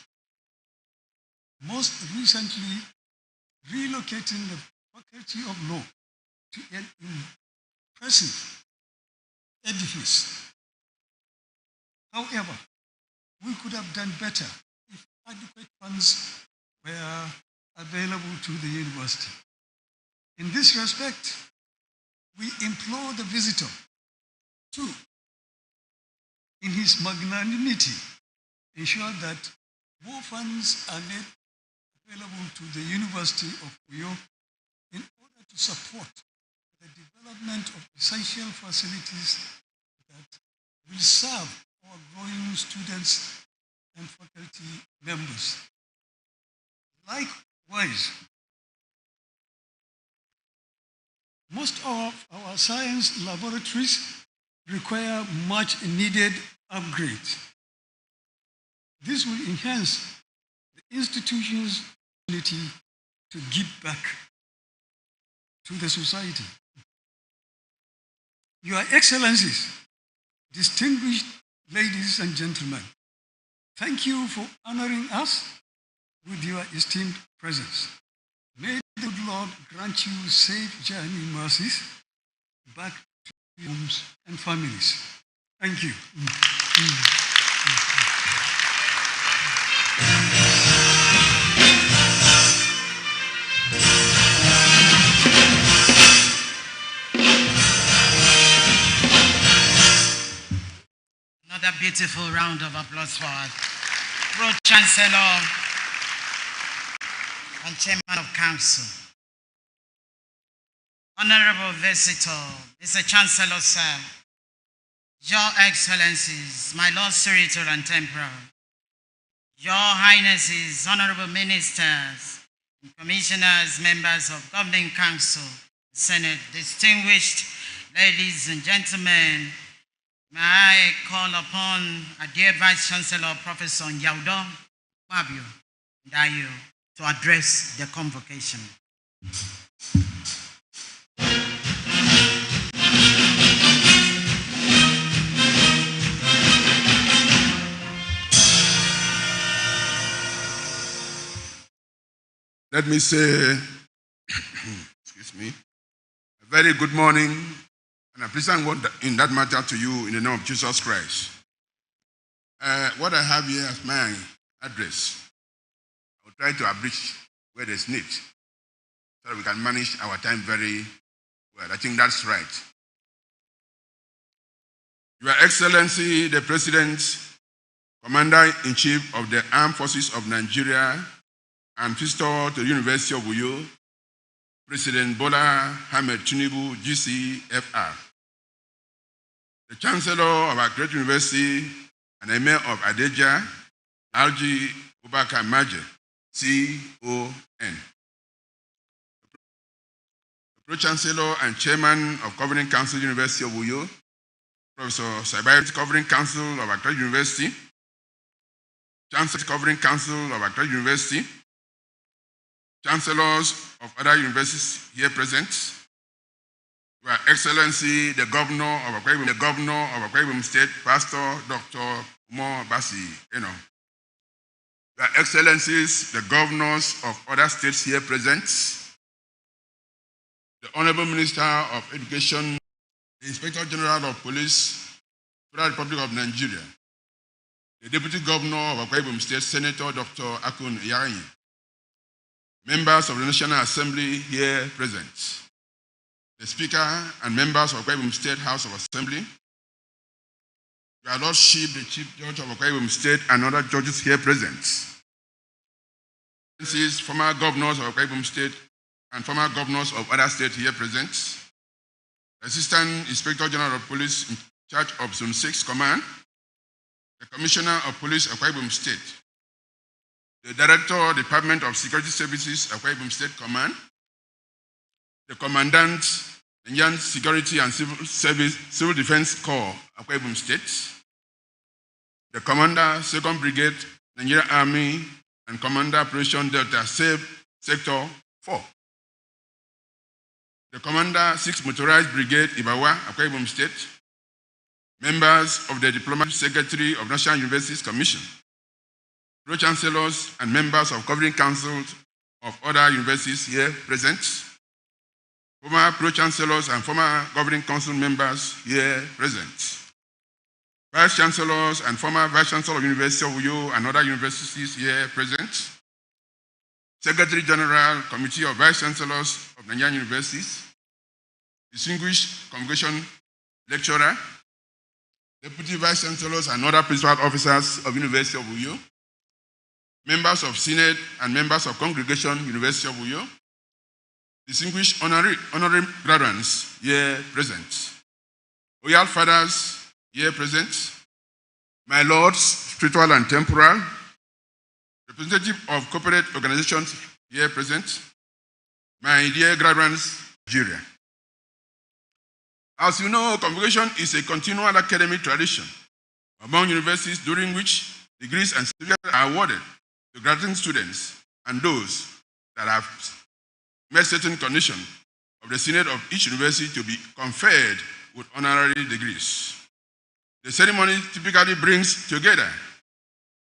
most recently relocating the Faculty of Law to an impressive edifice. However, we could have done better if adequate funds were available to the university. In this respect, we implore the visitor to, in his magnanimity, ensure that more funds are made available to the University of Uyo in order to support the development of essential facilities that will serve our growing students and faculty members. Likewise, most of our science laboratories require much needed upgrades. This will enhance the institution's ability to give back to the society. Your Excellencies, distinguished ladies and gentlemen, thank you for honoring us with your esteemed presence. May the good Lord grant you safe journey mercies back to your homes and families. Thank you. Another beautiful round of applause for our Pro-Chancellor and Chairman of Council. Honorable Visitor, Mr. Chancellor, sir, Your Excellencies, my Lord Spiritual and Temporal, Your Highnesses, Honorable Ministers, and Commissioners, members of Governing Council, Senate, distinguished ladies and gentlemen, may I call upon our dear Vice Chancellor, Professor Nyaudo Fabio Dayo, to address the convocation. Let me say, excuse me, a very good morning and a pleasant word in that matter to you in the name of Jesus Christ. What I have here as my address, I will try to abridge where there's need so that we can manage our time very well. I think that's right. Your Excellency, the President, Commander-in-Chief of the Armed Forces of Nigeria, and visitor to the University of Uyo, President Bola Ahmed Tinubu, GCFR, the Chancellor of our great university and Emir of Adeja, Alji Bubakar Maje, CON, the Pro-Chancellor and Chairman of Governing Council, University of Uyo, Professor Saibai, Governing Council of our great university, Chancellor Governing Council of our great university, Chancellors of other universities here present, Your Excellency, the Governor of Akwa Ibom State, Pastor Dr. Umar Basi, Your Excellencies, the Governors of other states here present, the Honorable Minister of Education, the Inspector General of Police, Federal Republic of Nigeria, the Deputy Governor of Akwa Ibom State, Senator Dr. Akun Yayi, members of the National Assembly here present, the Speaker and members of Akwa Ibom State House of Assembly, Your Lordship, the Chief Judge of Akwa Ibom State and other judges here present, former governors of Akwa Ibom State and former governors of other states here present, Assistant Inspector General of Police in charge of Zone 6 Command, the Commissioner of Police of Akwa Ibom State, the Director, Department of Security Services, Akwa Ibom State Command, the Commandant, Nigerian Security and Civil Defense Corps, Akwa Ibom State, the Commander, 2nd Brigade, Nigerian Army, and Commander, Operation Delta, Sector 4, the Commander, 6th Motorized Brigade, Ibawa, Akwa Ibom State, members of the Diplomas Secretary of National Universities Commission, pro-chancellors and members of governing councils of other universities here present, former pro-chancellors and former governing council members here present, vice-chancellors and former vice-chancellor of University of Uyo and other universities here present, Secretary General, Committee of Vice-Chancellors of Nigerian Universities, distinguished Convocation lecturer, Deputy Vice-Chancellors and other principal officers of University of Uyo, members of Senate and members of Congregation, University of Uyo, distinguished honorary graduates here present, royal fathers here present, my lords, spiritual and temporal, representative of corporate organizations here present, my dear graduates, Nigeria. As you know, Convocation is a continual academic tradition among universities during which degrees and certificates are awarded to graduating students and those that have met certain conditions of the Senate of each university to be conferred with honorary degrees. The ceremony typically brings together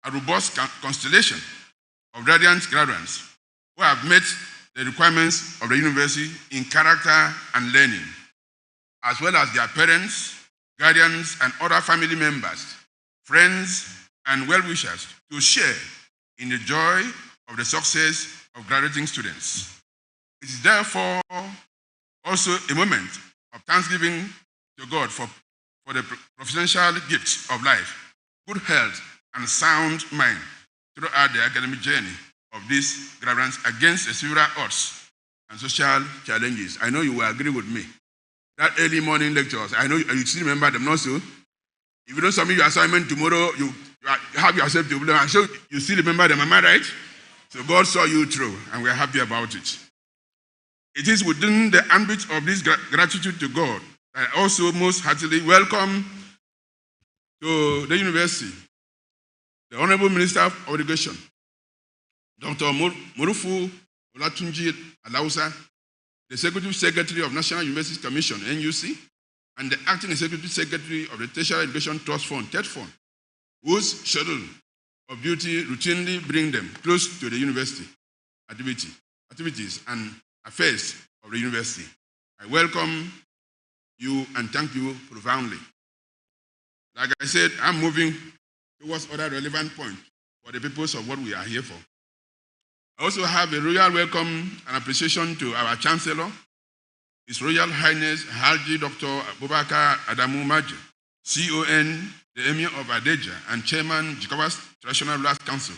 a robust constellation of radiant graduates who have met the requirements of the university in character and learning, as well as their parents, guardians, and other family members, friends, and well-wishers to share in the joy of the success of graduating students. It is therefore also a moment of thanksgiving to God for the providential gifts of life, good health, and sound mind throughout the academic journey of these graduates against the several odds and social challenges. I know you will agree with me. That early morning lectures, I know you still remember them, not so? If you don't submit your assignment tomorrow, you have yourself to blame. I'm sure you still remember them, am I right? So God saw you through, and we're happy about it. It is within the ambit of this gratitude to God I also most heartily welcome to the university the Honorable Minister of Education, Dr. Morufu Olatunji Alausa, the Executive Secretary of National Universities Commission, NUC, and the Acting Executive Secretary of the Tertiary Education Trust Fund, TETFund, whose schedule of duty routinely bring them close to the university activities and affairs of the university. I welcome you and thank you profoundly. Like I said, I'm moving towards other relevant points for the purpose of what we are here for. I also have a royal welcome and appreciation to our Chancellor, His Royal Highness Haji Dr. Abubakar Adamu Maje, CON, the Emir of Adeja, and Chairman, Jikowa's Traditional Rulers Council,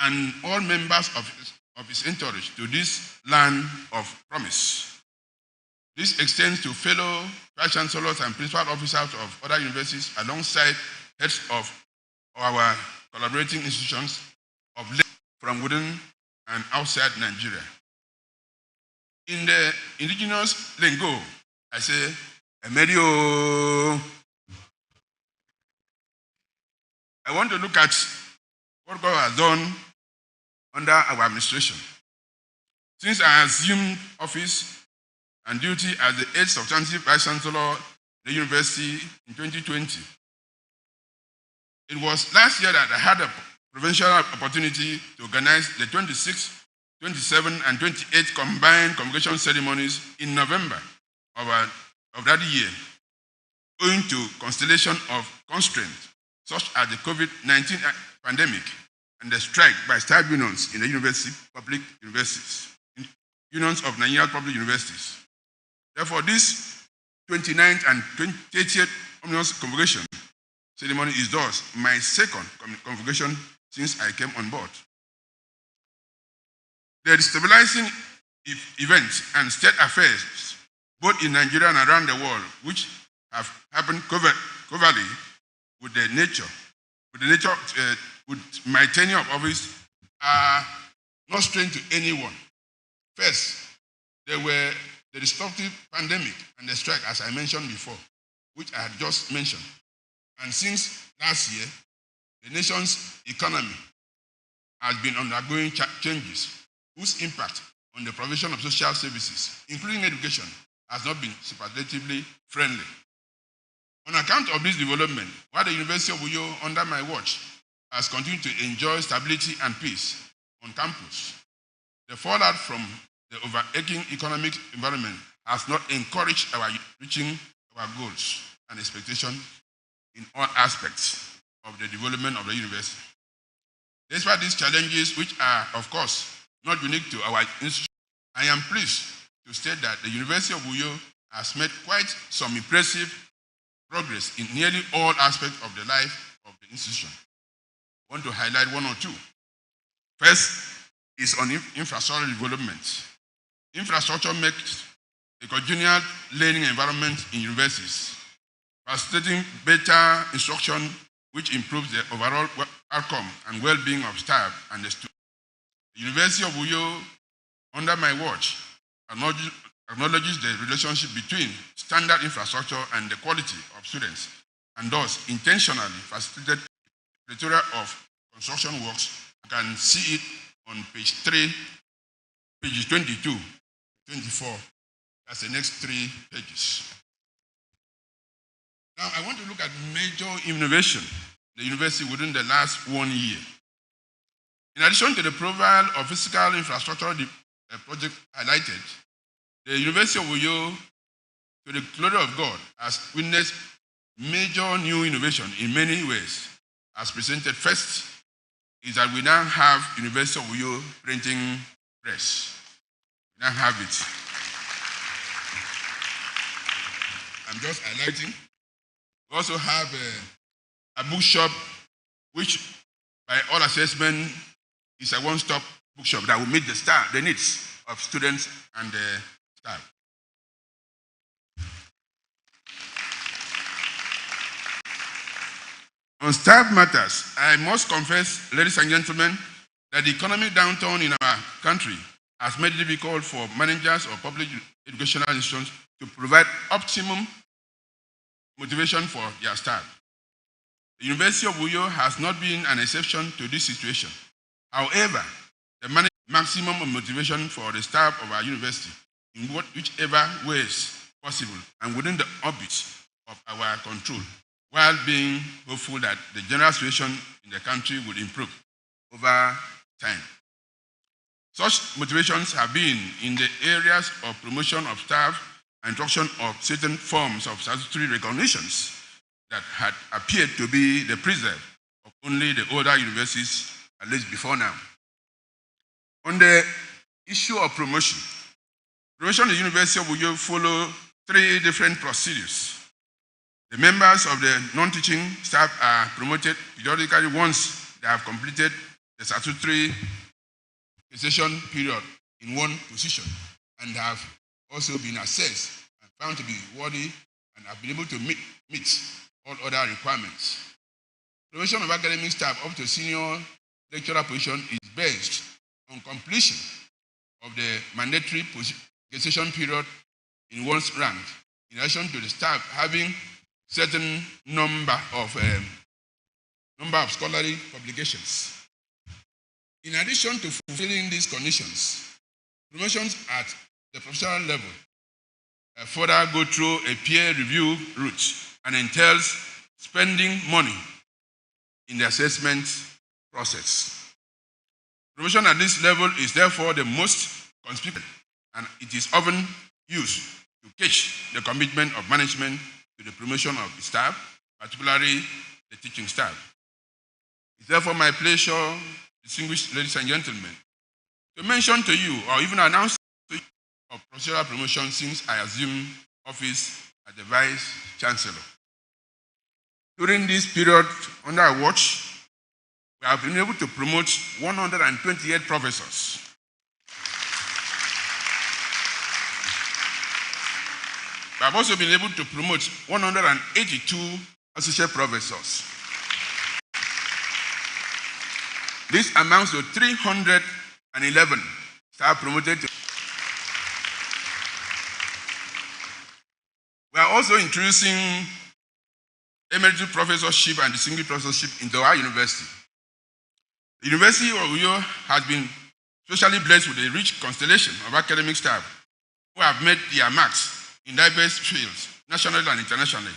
and all members of his entourage to this land of promise. This extends to fellow Vice-Chancellors and Principal Officers of other universities alongside heads of our collaborating institutions of from within and outside Nigeria. In the indigenous lingo, I say, Emedio. I want to look at what God has done under our administration. Since I assumed office and duty as the 8th substantive Vice-Chancellor of the university in 2020, it was last year that I had a provincial opportunity to organize the 26th, 27th, and 28th combined convocation ceremonies in November of that year, owing to constellation of constraints such as the COVID-19 pandemic and the strike by staff unions in the public universities, unions of Nigerian public universities. Therefore, this 29th and 30th Omnibus Convocation ceremony is thus my second convocation since I came on board. The destabilizing events and state affairs, both in Nigeria and around the world, which have happened covertly with my tenure of office, are not strange to anyone. First, there were the disruptive pandemic and the strike, as I mentioned before, which I had just mentioned. And since last year, the nation's economy has been undergoing changes whose impact on the provision of social services, including education, has not been superlatively friendly. On account of this development, while the University of Uyo, under my watch, has continued to enjoy stability and peace on campus. The fallout from the overarching economic environment has not encouraged our reaching our goals and expectations in all aspects of the development of the university. Despite these challenges, which are, of course, not unique to our institution, I am pleased to state that the University of Uyo has made quite some impressive progress in nearly all aspects of the life of the institution. I want to highlight one or two. First is on infrastructure development. Infrastructure makes a congenial learning environment in universities, facilitating better instruction, which improves the overall outcome and well-being of staff and the students. The University of Uyo, under my watch, acknowledges the relationship between standard infrastructure and the quality of students, and thus intentionally facilitated the tutorial of construction works. You can see it on page 3, pages 22, 24. That's the next 3 pages. Now, I want to look at major innovation in the university within the last 1 year. In addition to the profile of physical infrastructure project highlighted, the University of Uyo, to the glory of God, has witnessed major new innovation in many ways. As presented first, is that we now have University of Uyo printing press. We now have it. I'm just highlighting. We also have a bookshop, which by all assessment is a one-stop bookshop that will meet the needs of students and the staff. On staff matters, I must confess, ladies and gentlemen, that the economic downturn in our country has made it difficult for managers of public educational institutions to provide optimum motivation for their staff. The University of Uyo has not been an exception to this situation. However, the maximum motivation for the staff of our university in whichever ways possible and within the orbit of our control, while being hopeful that the general situation in the country will improve over time. Such motivations have been in the areas of promotion of staff and introduction of certain forms of statutory recognitions that had appeared to be the preserve of only the older universities, at least before now. On the issue of promotion in the University of Uyo follow 3 different procedures. The members of the non-teaching staff are promoted periodically once they have completed the statutory session period in one position and have also been assessed and found to be worthy and have been able to meet all other requirements. Promotion of academic staff up to senior lecturer position is based on completion of the mandatory session period in one's rank, in addition to the staff having certain number of scholarly publications. In addition to fulfilling these conditions, promotions at the professional level further go through a peer review route and entails spending money in the assessment process. Promotion at this level is therefore the most conspicuous, and it is often used to gauge the commitment of management to the promotion of the staff, particularly the teaching staff. It's therefore my pleasure, distinguished ladies and gentlemen, to mention to you or even announce to you of procedural promotion since I assumed office as the Vice Chancellor. During this period under our watch, we have been able to promote 128 professors. We have also been able to promote 182 associate professors. This amounts to 311 staff promoted. We are also introducing emeritus professorship and distinguished professorship into our university. The University of Uyo has been specially blessed with a rich constellation of academic staff who have made their marks in diverse fields, nationally and internationally.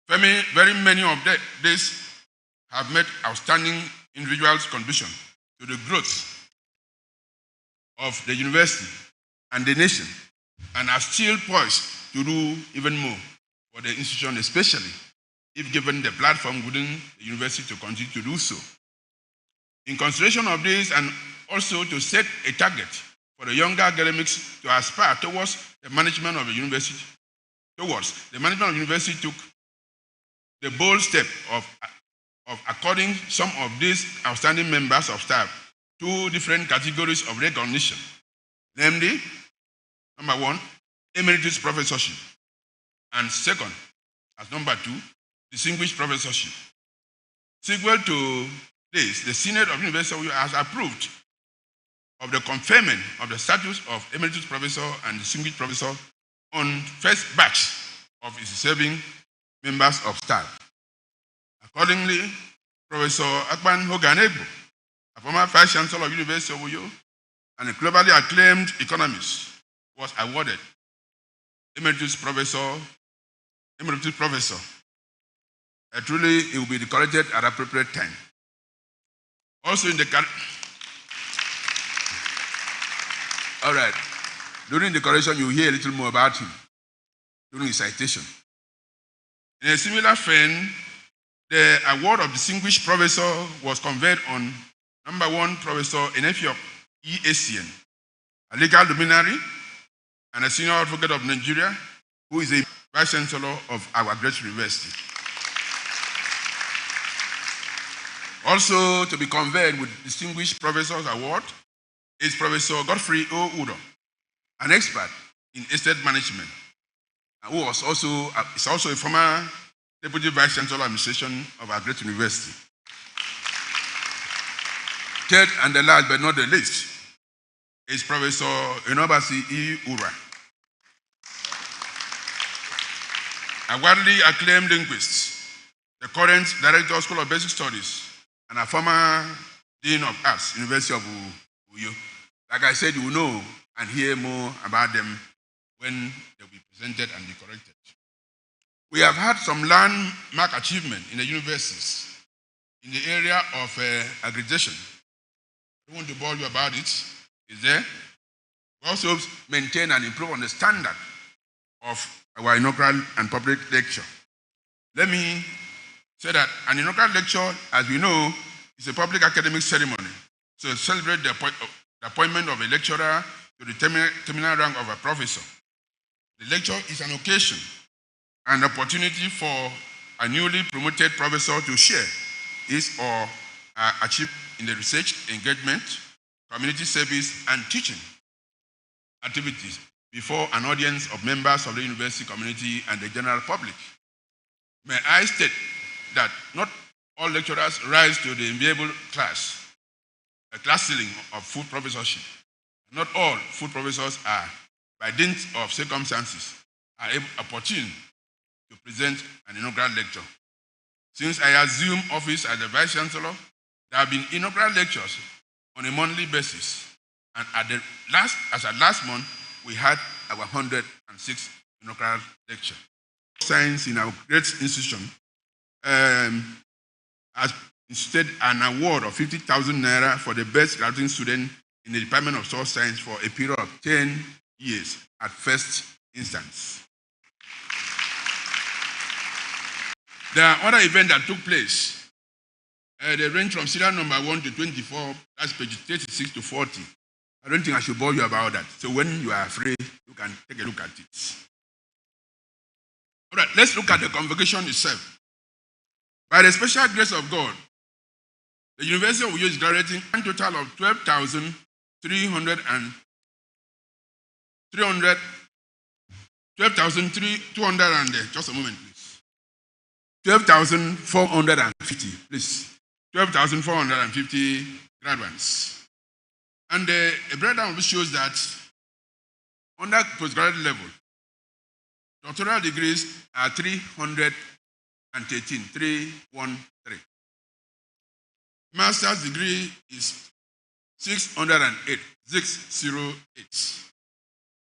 Very many of these have made outstanding individuals' contribution to the growth of the university and the nation, and are still poised to do even more for the institution, especially if given the platform within the university to continue to do so. In consideration of this, and also to set a target for the younger academics to aspire towards the management of the university, took the bold step of according some of these outstanding members of staff two different categories of recognition, namely, number one, emeritus professorship, and second, as number two, distinguished professorship. Sequel to this, the Synod of University of Uyo has approved of the conferment of the status of emeritus professor and distinguished professor on first batch of its serving members of staff. Accordingly, Professor Akpan Hoganegbo, a former Vice Chancellor of University of Uyo and a globally acclaimed economist, was awarded emeritus professor. Truly, he will be decorated at appropriate time. Also in the all right, during the decoration, you hear a little more about him during his citation. In a similar vein, the award of distinguished professor was conferred on number one, Professor Enefiok E. Essien, a legal luminary and a senior advocate of Nigeria, who is a Vice Chancellor of our great university. Also to be conferred with Distinguished Professors Award is Professor Godfrey O. Udo, an expert in estate management, who is also a former Deputy Vice Chancellor of Administration of our great university. Third and the last but not the least is Professor Enobasi E. Ura, a widely acclaimed linguist, the current Director of School of Basic Studies, and a former Dean of Arts, University of Uyo. Like I said, you will know and hear more about them when they'll be presented and decorated. We have had some landmark achievement in the universities in the area of aggregation. I don't want to bore you about it. It's there. We also maintain and improve on the standard of our inaugural and public lecture. Let me say that an inaugural lecture, as we know, is a public academic ceremony. So celebrate the appointment of a lecturer to the terminal rank of a professor. The lecture is an occasion, an opportunity for a newly promoted professor to share his or her achievement in the research, engagement, community service, and teaching activities before an audience of members of the university community and the general public. May I state that not all lecturers rise to the enviable class, a class ceiling of full professorship. Not all full professors are, by dint of circumstances, are opportune to present an inaugural lecture. Since I assumed office as the Vice Chancellor, there have been inaugural lectures on a monthly basis, and as at last month, we had our 106th inaugural lecture. Science in our great institution has instituted an award of 50,000 naira for the best graduating student in the Department of Social Science for a period of 10 years at first instance. There are other events that took place. They range from serial number 1 to 24, that's page 36 to 40. I don't think I should bore you about that. So when you are free, you can take a look at it. All right, let's look at the convocation itself. By the special grace of God, the University of Uyo is graduating a total of 12,200 just a moment, please. 12,450, please. 12,450 graduates. And a breakdown shows that under postgraduate level, doctoral degrees are 313. Master's degree is 608.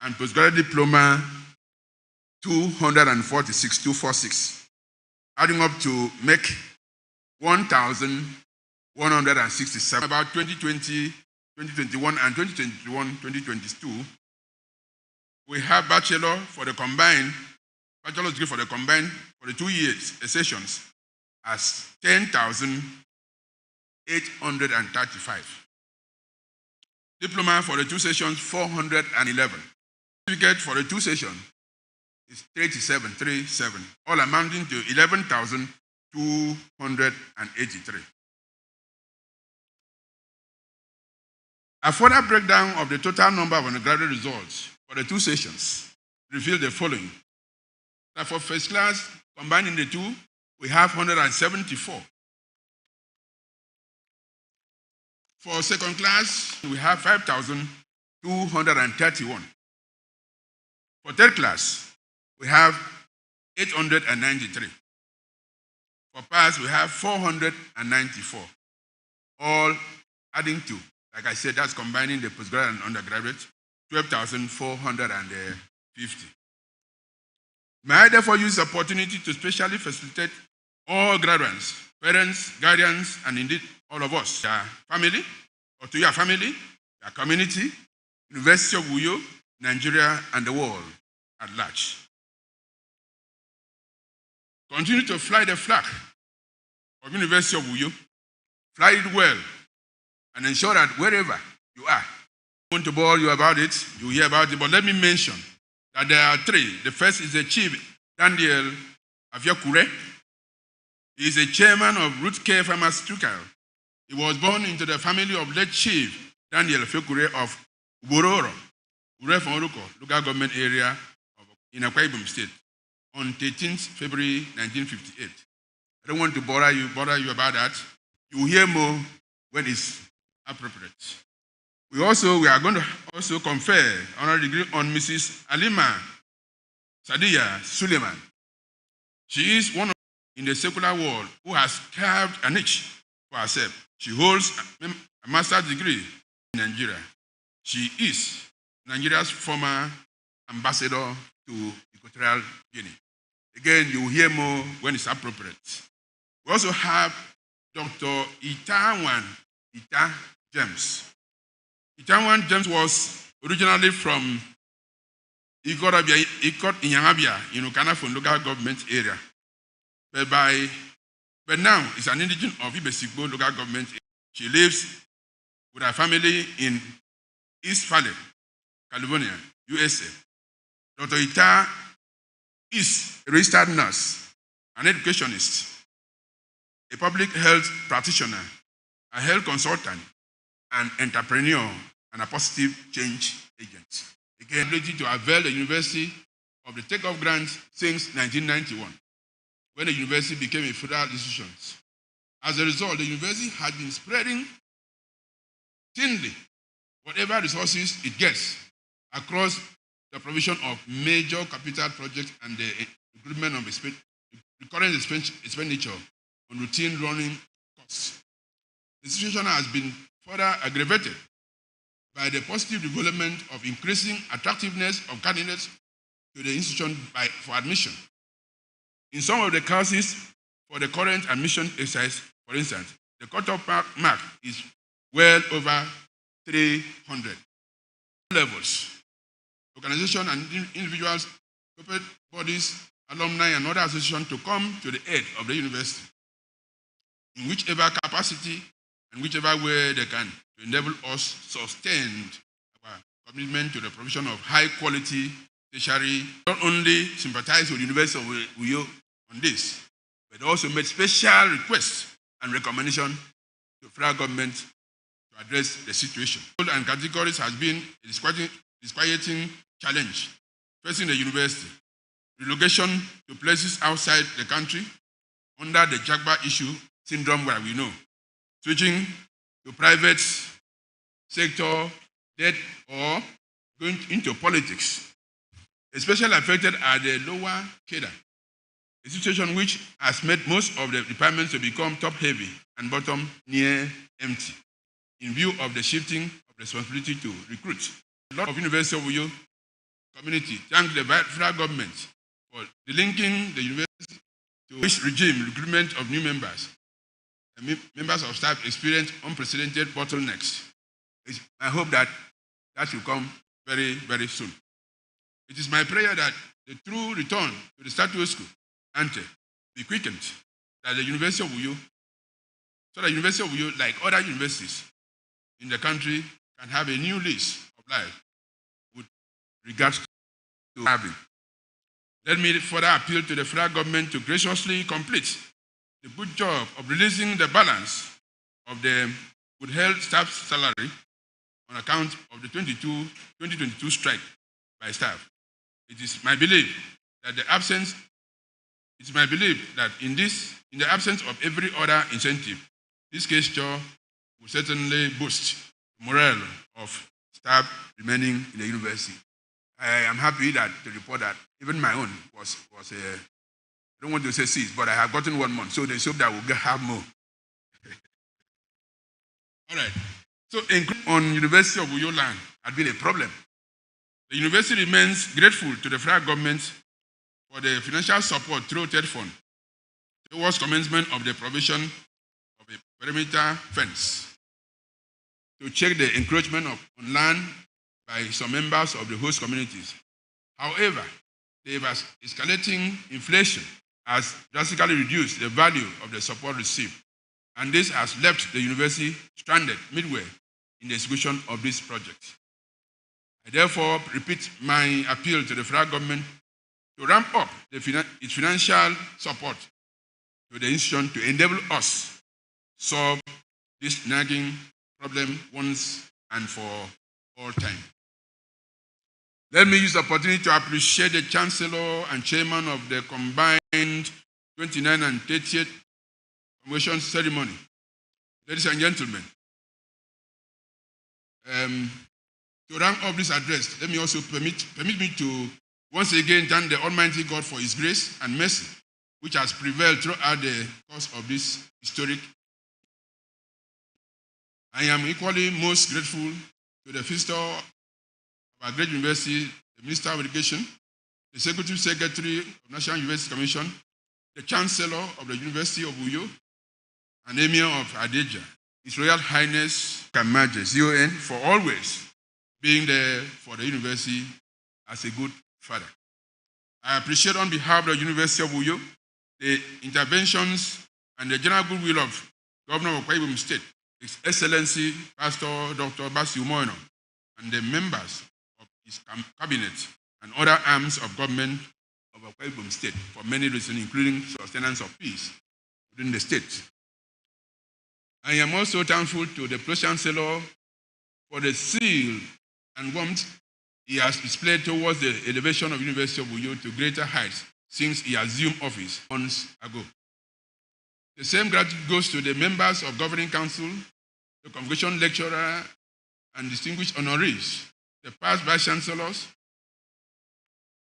And postgraduate diploma, 246. Adding up to make 1,167. About 2020, 2021, and 2021, 2022, we have bachelor's degree for the combined for the 2 years sessions as 10,835. Diploma for the 2 sessions, 411. Certificate for the 2 sessions is 37, all amounting to 11,283. A further breakdown of the total number of undergraduate results for the 2 sessions reveals the following. Now for first class, combining the 2, we have 174. For second class, we have 5,231. For third class, we have 893. For pass, we have 494. All adding to, like I said, that's combining the postgraduate and undergraduate, 12,450. May I therefore use the opportunity to specially facilitate all graduates, parents, guardians, and indeed all of us, your family, or to your family, your community, University of Uyo, Nigeria, and the world at large. Continue to fly the flag of University of Uyo, fly it well, and ensure that wherever you are, I want to bore you about it, you hear about it, but let me mention that there are 3. The first is the Chief Daniel Aviakure. He is a chairman of Root Care Pharmaceutical. He was born into the family of late Chief Daniel Aviakure of Ubororo, Urefonruko, local government area in Akwa Ibom State, on 13th February 1958. I don't want to bother you about that. You will hear more when it's appropriate. We are going to also confer honorary degree on Mrs. Alima Sadiya Suleiman. She is one of in the secular world who has carved a niche for herself. She holds a master's degree in Nigeria. She is Nigeria's former ambassador to Equatorial Guinea. Again, you will hear more when it's appropriate. We also have Dr. Itawan James. Itawan James was originally from Ikot Inyangabia in Okanafon local government area. But now is an indigene of Ibesigbo local government area. She lives with her family in East Valley, California, USA. Dr. Ita is a registered nurse, an educationist, a public health practitioner, a health consultant, an entrepreneur, and a positive change agent. Again, ability to avail the university of the takeoff grants since 1991, when the university became a federal institution. As a result, the university has been spreading thinly whatever resources it gets across the provision of major capital projects and the recruitment of recurrent expenditure on routine running costs. The situation has been further aggravated by the positive development of increasing attractiveness of candidates to the institution for admission. In some of the courses for the current admission exercise, for instance, the cutoff mark is well over 300 levels. Organizations and individuals, corporate bodies, alumni, and other associations to come to the aid of the university in whichever capacity and whichever way they can to enable us sustain our commitment to the provision of high-quality tertiary. Not only sympathize with the University of Uyo on this, but also made special requests and recommendations to federal government to address the situation. And categories has been a disquieting challenge facing the university. Relocation to places outside the country under the Jagba issue syndrome, where we know. Switching to private sector, debt, or going into politics. Especially affected are the lower cadre, a situation which has made most of the departments to become top-heavy and bottom near empty, in view of the shifting of responsibility to recruit. A lot of University of Uyo community thank the federal government for delinking the university to which regime recruitment of new members. members of staff experience unprecedented bottlenecks. I hope that will come very, very soon. It is my prayer that the true return to the status quo ante be quickened, that the University of Uyo, like other universities in the country, can have a new lease of life with regards to having. Let me further appeal to the federal government to graciously complete the good job of releasing the balance of the withheld staff salary on account of the 2022 strike by staff. It is my belief that in the absence of every other incentive, this gesture will certainly boost the morale of staff remaining in the university. I am happy to report that even my own was I don't want to say 6, but I have gotten 1 month, so there's hope that we'll have more. All right. So on University of Uyo land had been a problem. The university remains grateful to the federal government for the financial support through TETFund towards commencement of the provision of a perimeter fence to check the encroachment on land by some members of the host communities. However, the escalating inflation has drastically reduced the value of the support received, and this has left the university stranded midway in the execution of this project. I therefore repeat my appeal to the federal government to ramp up its financial support to the institution to enable us solve this nagging problem once and for all time. Let me use the opportunity to appreciate the Chancellor and Chairman of the combined 29th and 30th Convocation ceremony. Ladies and gentlemen, to round up this address, let me also permit me to once again thank the Almighty God for His grace and mercy, which has prevailed throughout the course of this historic. I am equally most grateful to the visitor of our great university, the Minister of Education, the Executive Secretary of the National University Commission, the Chancellor of the University of Uyo, and Emir of Adeja, His Royal Highness Kamaje, CON, for always being there for the university as a good father. I appreciate on behalf of the University of Uyo the interventions and the general goodwill of Governor of Akwa Ibom State, His Excellency Pastor Dr. Basi Umoino, and the members of his cabinet and other arms of government of Akwa Ibom State for many reasons, including sustenance of peace within the state. I am also thankful to the Pro-Chancellor for the zeal and warmth he has displayed towards the elevation of University of Uyo to greater heights since he assumed office months ago. The same gratitude goes to the members of Governing Council, the Convocation lecturer, and distinguished honorees, the past Vice Chancellors,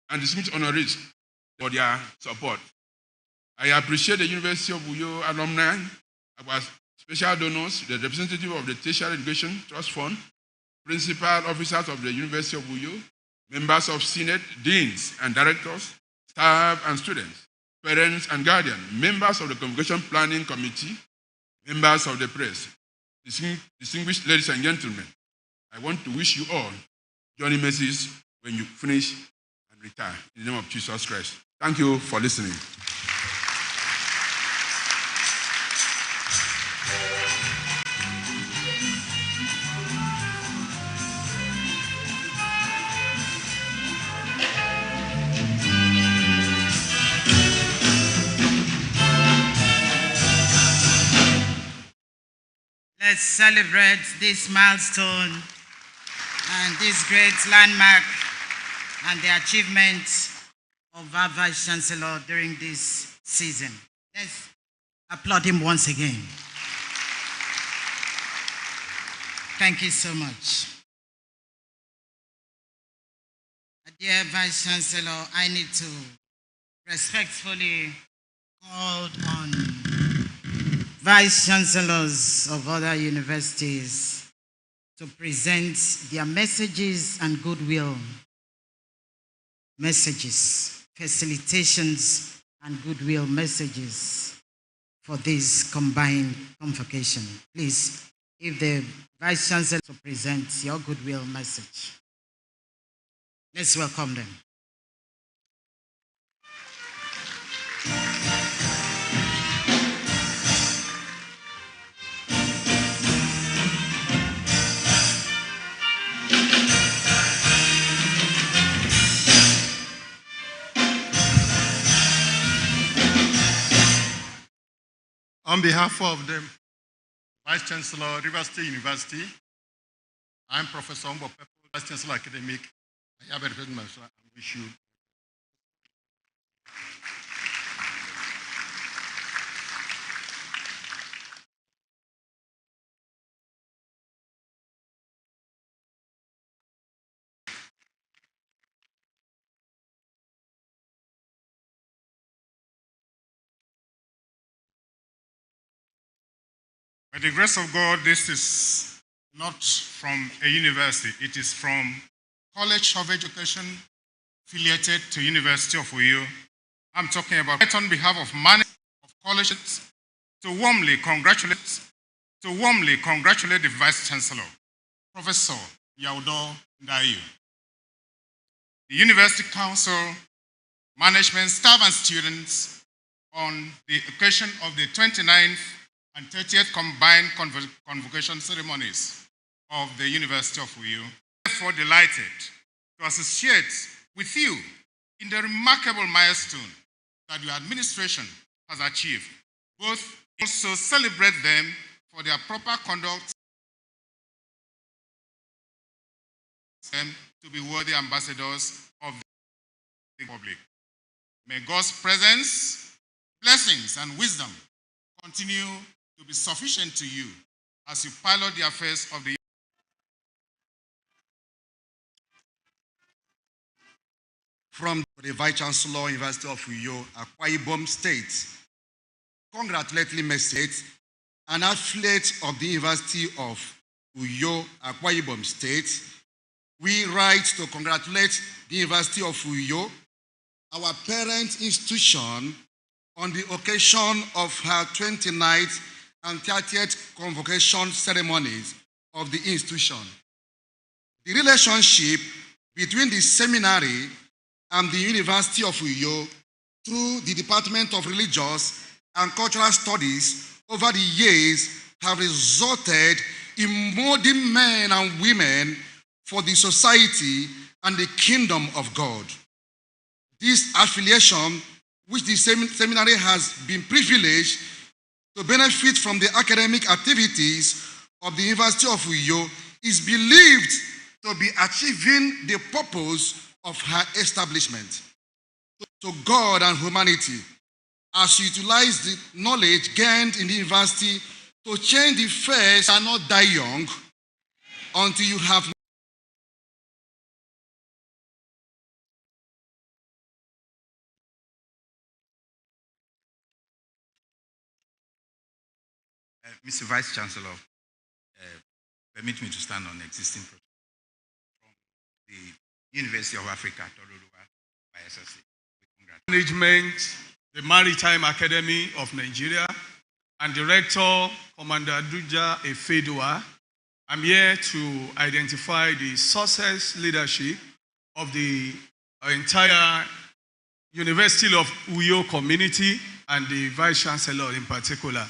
and distinguished honorees for their support. I appreciate the University of Uyo alumni, our special donors, the representative of the Tertiary Education Trust Fund, principal officers of the University of Uyo, members of Senate, deans and directors, staff and students, parents and guardians, members of the Convocation Planning Committee, members of the press, distinguished ladies and gentlemen, I want to wish you all journey mercies when you finish and retire. In the name of Jesus Christ. Thank you for listening. Let's celebrate this milestone and this great landmark and the achievements of our Vice Chancellor during this season. Let's applaud him once again. Thank you so much. Dear Vice Chancellor, I need to respectfully call on Vice Chancellors of other universities to present their messages and goodwill messages, facilitations and goodwill messages for this combined convocation. Please, if the Vice Chancellor presents your goodwill message. Let's welcome them. On behalf of the Vice Chancellor, Rivers State University, I'm Professor Umbo Pepo, Vice Chancellor Academic. I have a representative and wish you. By the grace of God, this is not from a university. It is from College of Education affiliated to University of Uyo. I'm talking about on behalf of management of colleges to warmly congratulate the Vice Chancellor, Professor Yaudo Ndayu, the University Council, management, staff, and students on the occasion of the 29th and 30th combined convocation ceremonies of the University of Uyo. Therefore delighted to associate with you in the remarkable milestone that your administration has achieved. Both also celebrate them for their proper conduct and to be worthy ambassadors of the public. May God's presence, blessings, and wisdom continue to be sufficient to you as you pilot the affairs of the from the Vice Chancellor, University of Uyo, Akwa Ibom State, congratulatory message, an affiliate of the University of Uyo, Akwa Ibom State. We write to congratulate the University of Uyo, our parent institution, on the occasion of her 29th and 30th convocation ceremonies of the institution. The relationship between the seminary and the University of Uyo through the Department of Religious and Cultural Studies over the years have resulted in molding men and women for the society and the kingdom of God. This affiliation, which the seminary has been privileged to benefit from the academic activities of the University of Uyo, is believed to be achieving the purpose of her establishment. To God and humanity, as you utilize the knowledge gained in the university to change the face and not die young until you have Mr. Vice Chancellor, permit me to stand on existing protocol from the University of Africa, Tororowa, by SSC. Management, the Maritime Academy of Nigeria, and Director Commander Duja Efedua. I'm here to identify the success leadership of the entire University of Uyo community and the Vice Chancellor in particular.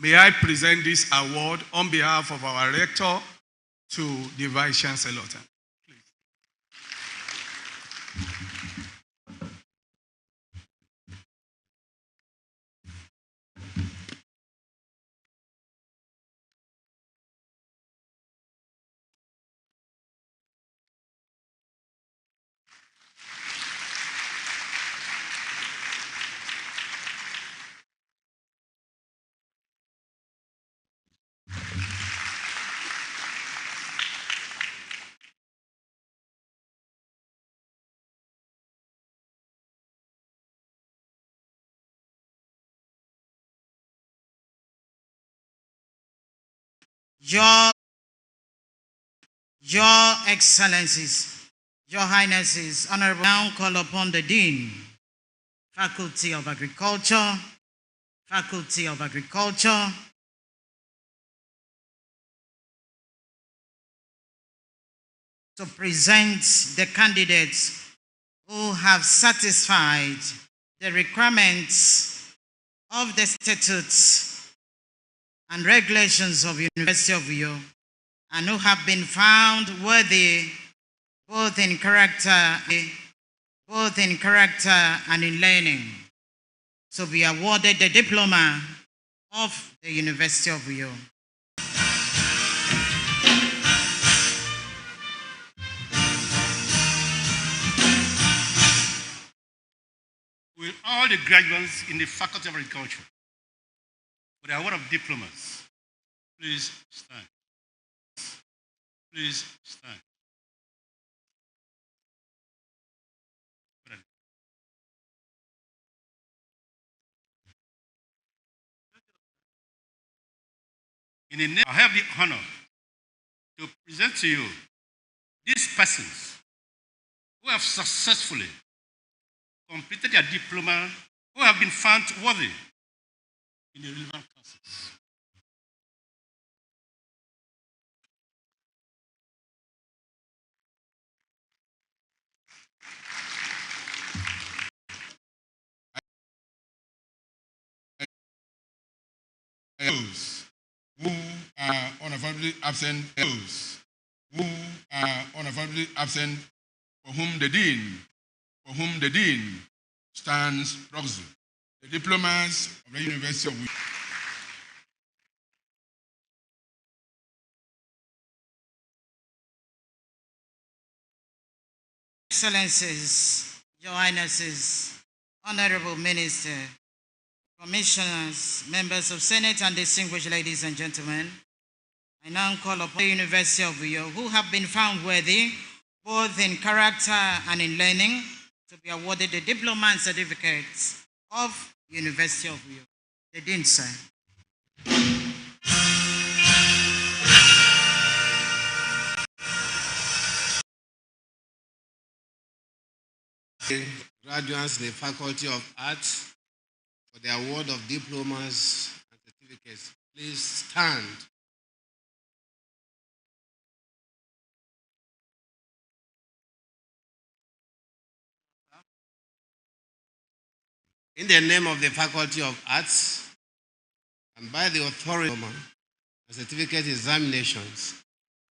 May I present this award on behalf of our rector to the Vice Chancellor. Please. Your Excellencies, Your Highnesses, Honorable, now call upon the Dean, Faculty of Agriculture, Faculty of Agriculture, to present the candidates who have satisfied the requirements of the statutes and regulations of University of Uyo, and who have been found worthy both in character and in learning, to be awarded the diploma of the University of Uyo. Will all the graduates in the Faculty of Agriculture, for the award of diplomas, please stand. Please stand. In the name, I have the honor to present to you these persons who have successfully completed their diploma, who have been found worthy in the relevant courses. Those who are unavoidably absent, those who are unavoidably absent, for whom the dean stands proxy. The diplomas of the University of Uyo. Excellencies, Your Highnesses, Honorable Minister, Commissioners, members of Senate, and distinguished ladies and gentlemen, I now call upon the University of Uyo, who have been found worthy, both in character and in learning, to be awarded the diploma and certificates of University of Uyo. The Dean, sir. Graduates in the Faculty of Arts for the award of diplomas and certificates, please stand. In the name of the Faculty of Arts and by the Auditorium and certificate examinations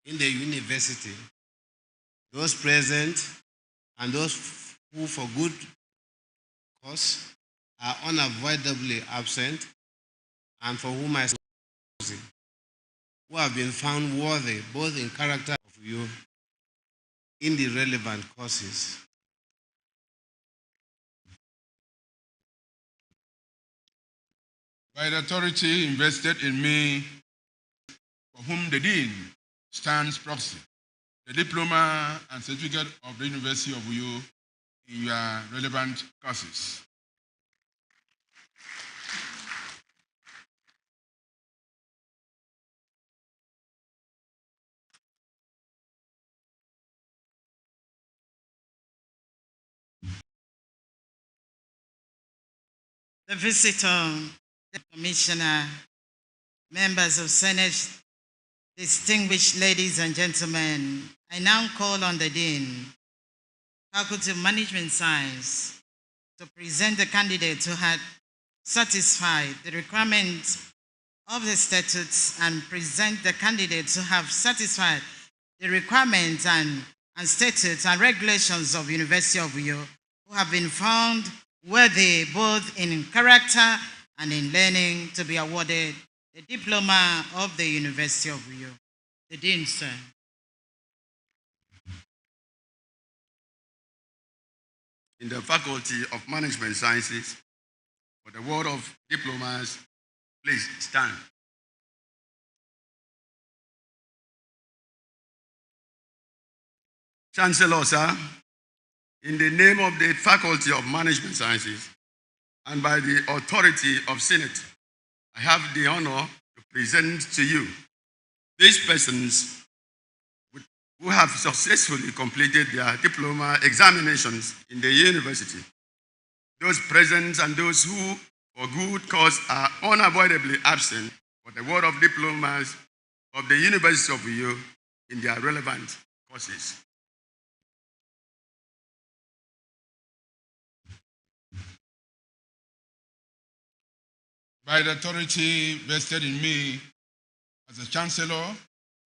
in the university, those present and those who for good cause are unavoidably absent, and for whom I say, who have been found worthy both in character of you in the relevant courses. By the authority invested in me, for whom the dean stands proxy, the diploma and certificate of the University of Uyo in your relevant courses. The visitor, the commissioner, members of Senate, distinguished ladies and gentlemen, I now call on the Dean, Faculty of Management Science, to present the candidates who had satisfied the requirements of the statutes and present the candidates who have satisfied the requirements and statutes and regulations of University of Uyo, who have been found worthy both in character and in learning, to be awarded the diploma of the University of Uyo. The Dean, sir. In the Faculty of Management Sciences, for the award of diplomas, please stand. Chancellor, sir, in the name of the Faculty of Management Sciences and by the authority of Senate, I have the honor to present to you these persons who have successfully completed their diploma examinations in the university. Those present and those who, for good cause are unavoidably absent for the Ward of Diplomas of the University of Uyo in their relevant courses. By the authority vested in me as a Chancellor,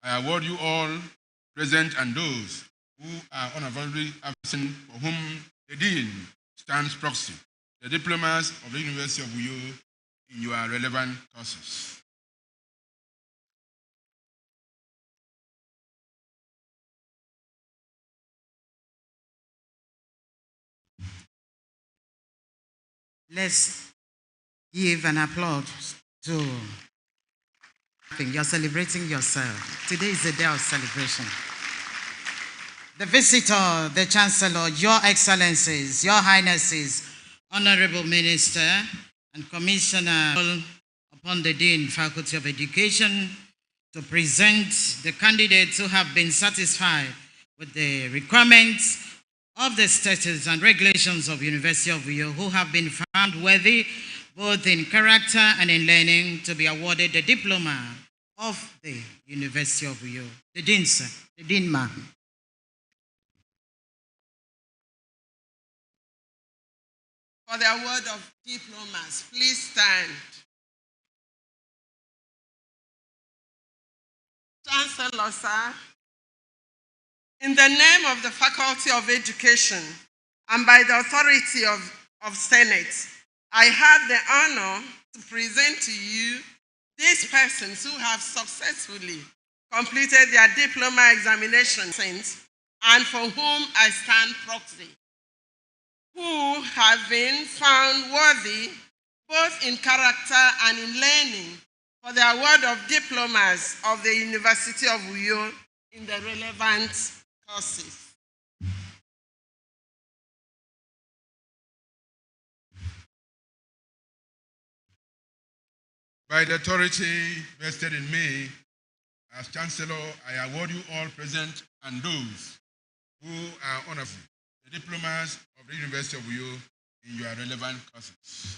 I award you all present and those who are unavoidably absent for whom the Dean stands proxy, the diplomas of the University of Uyo in your relevant courses. Let's give an applause to. You're celebrating yourself. Today is a day of celebration. The visitor, the Chancellor, Your Excellencies, Your Highnesses, Honorable Minister and Commissioner upon the Dean, Faculty of Education, to present the candidates who have been satisfied with the requirements of the statutes and regulations of University of Uyo, who have been found worthy both in character and in learning to be awarded the diploma of the University of Uyo. The Dean, sir. The Dean, ma'am. For the award of diplomas, please stand. Chancellor, sir, in the name of the Faculty of Education and by the authority of Senate, I have the honor to present to you these persons who have successfully completed their diploma examinations and for whom I stand proxy, who have been found worthy both in character and in learning for the award of diplomas of the University of Uyo in the relevant courses. By the authority vested in me as Chancellor, I award you all present and those who are honored the diplomas of the University of Uyo in your relevant courses.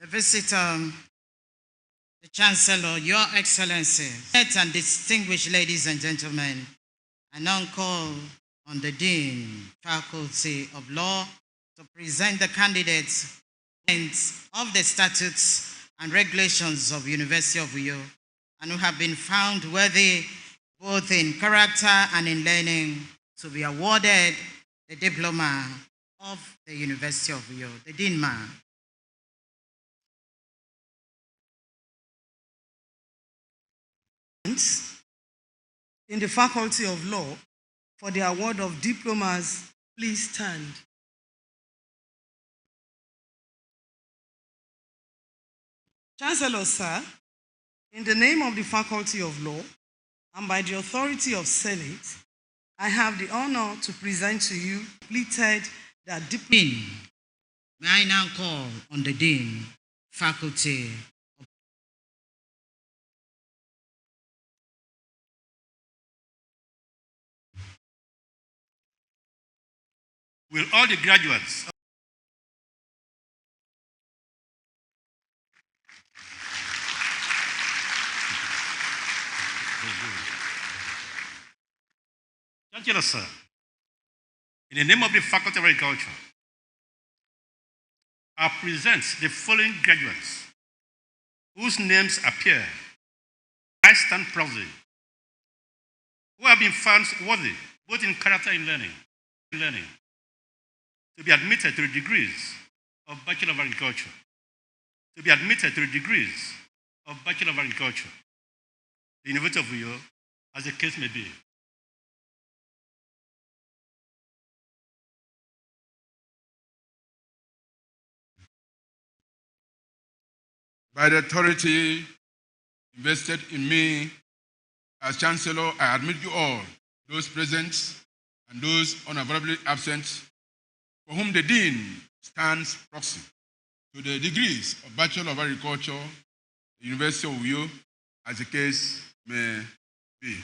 The visitor, the Chancellor, Your Excellencies, and distinguished ladies and gentlemen, I now call on the Dean, Faculty of Law, to present the candidates of the statutes and regulations of University of Uyo and who have been found worthy both in character and in learning to be awarded the diploma of the University of Uyo. The Dean, ma'am. In the Faculty of Law for the award of diplomas, please stand. Chancellor, sir, in the name of the Faculty of Law and by the authority of Senate, I have the honor to present to you completed the diploma. May I now call on the Dean, Faculty of Will all the graduates Chancellor, sir, in the name of the Faculty of Agriculture, I present the following graduates whose names appear. I stand proudly, who have been found worthy both in character and learning to be admitted to the degrees of Bachelor of Agriculture, the Bachelor of Agriculture, the University of Uyo, as the case may be. By the authority invested in me as Chancellor, I admit you all, those present and those unavoidably absent, for whom the Dean stands proxy, to the degrees of Bachelor of Agriculture, University of Uyo, as the case may be.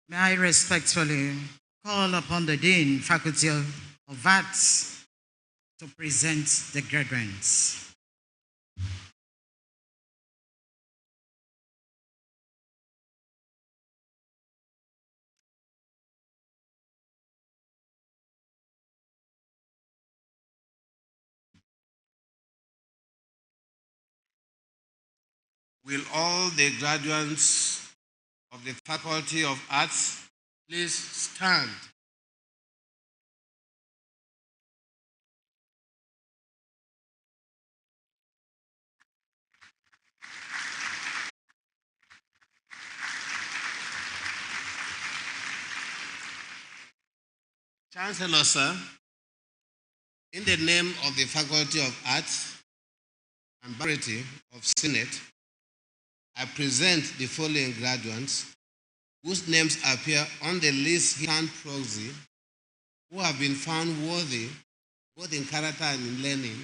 May I respectfully call upon the Dean, Faculty of Arts, to present the graduates. Will all the graduates of the Faculty of Arts please stand? Chancellor, sir, in the name of the Faculty of Arts and Faculty of Senate, I present the following graduates whose names appear on the list here and proxy, who have been found worthy, both in character and in learning,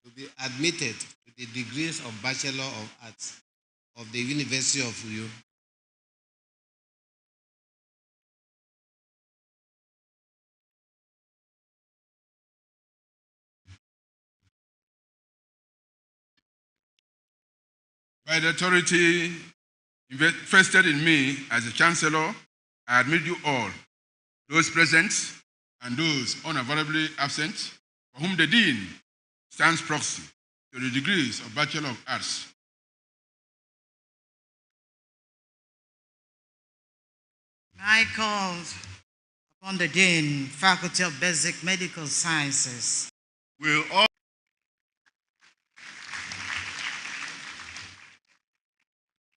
to be admitted to the degrees of Bachelor of Arts of the University of Uyo. By the authority vested in me as the Chancellor, I admit you all, those present and those unavoidably absent, for whom the Dean stands proxy to the degrees of Bachelor of Arts. I call upon the Dean, Faculty of Basic Medical Sciences. Will all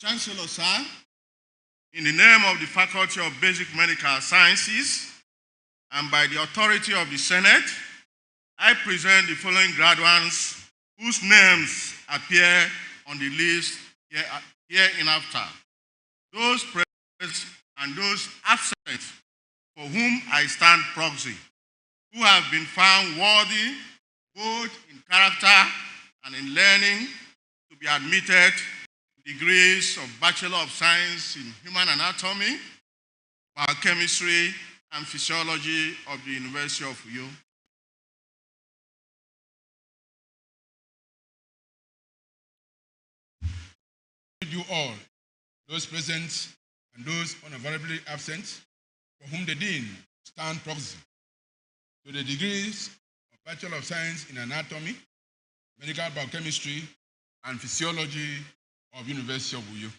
Chancellor, sir, in the name of the Faculty of Basic Medical Sciences and by the authority of the Senate, I present the following graduates whose names appear on the list hereinafter. Those present and those absent for whom I stand proxy, who have been found worthy both in character and in learning to be admitted degrees of Bachelor of Science in Human Anatomy, Biochemistry, and Physiology of the University of Uyo. You all, those present and those unavoidably absent, for whom the Dean stand proxy to the degrees of Bachelor of Science in Anatomy, Medical Biochemistry, and Physiology of University of Uyo.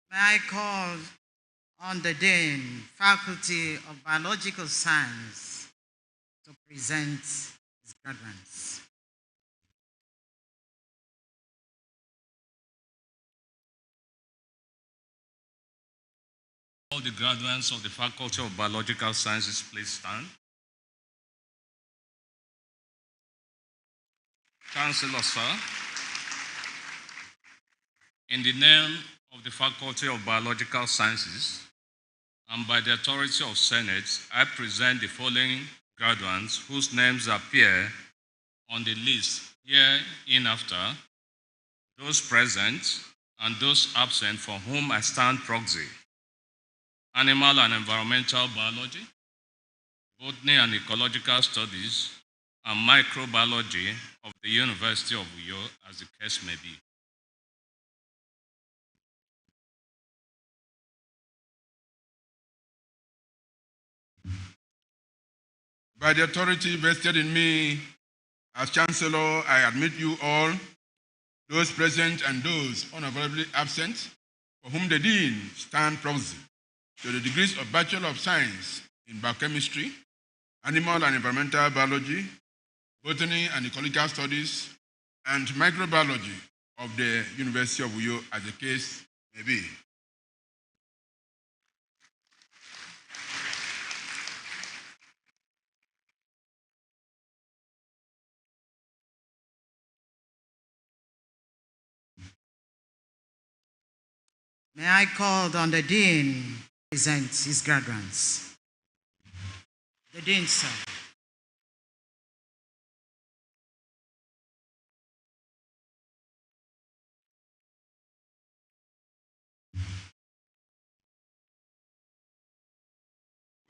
May I call on the Dean, Faculty of Biological Science, to present his graduates. All the graduates of the Faculty of Biological Sciences, please stand. Chancellor, sir, in the name of the Faculty of Biological Sciences and by the authority of Senate, I present the following graduates whose names appear on the list hereinafter, those present and those absent for whom I stand proxy. Animal and Environmental Biology, Botany and Ecological Studies, and Microbiology of the University of Uyo, as the case may be. By the authority vested in me as Chancellor, I admit you all, those present and those unavoidably absent, for whom the Dean stand proxy to the degrees of Bachelor of Science in Biochemistry, Animal and Environmental Biology, Botany and Ecological Studies, and Microbiology of the University of Uyo, as the case may be. May I call on the Dean to present his graduates. The Dean, sir.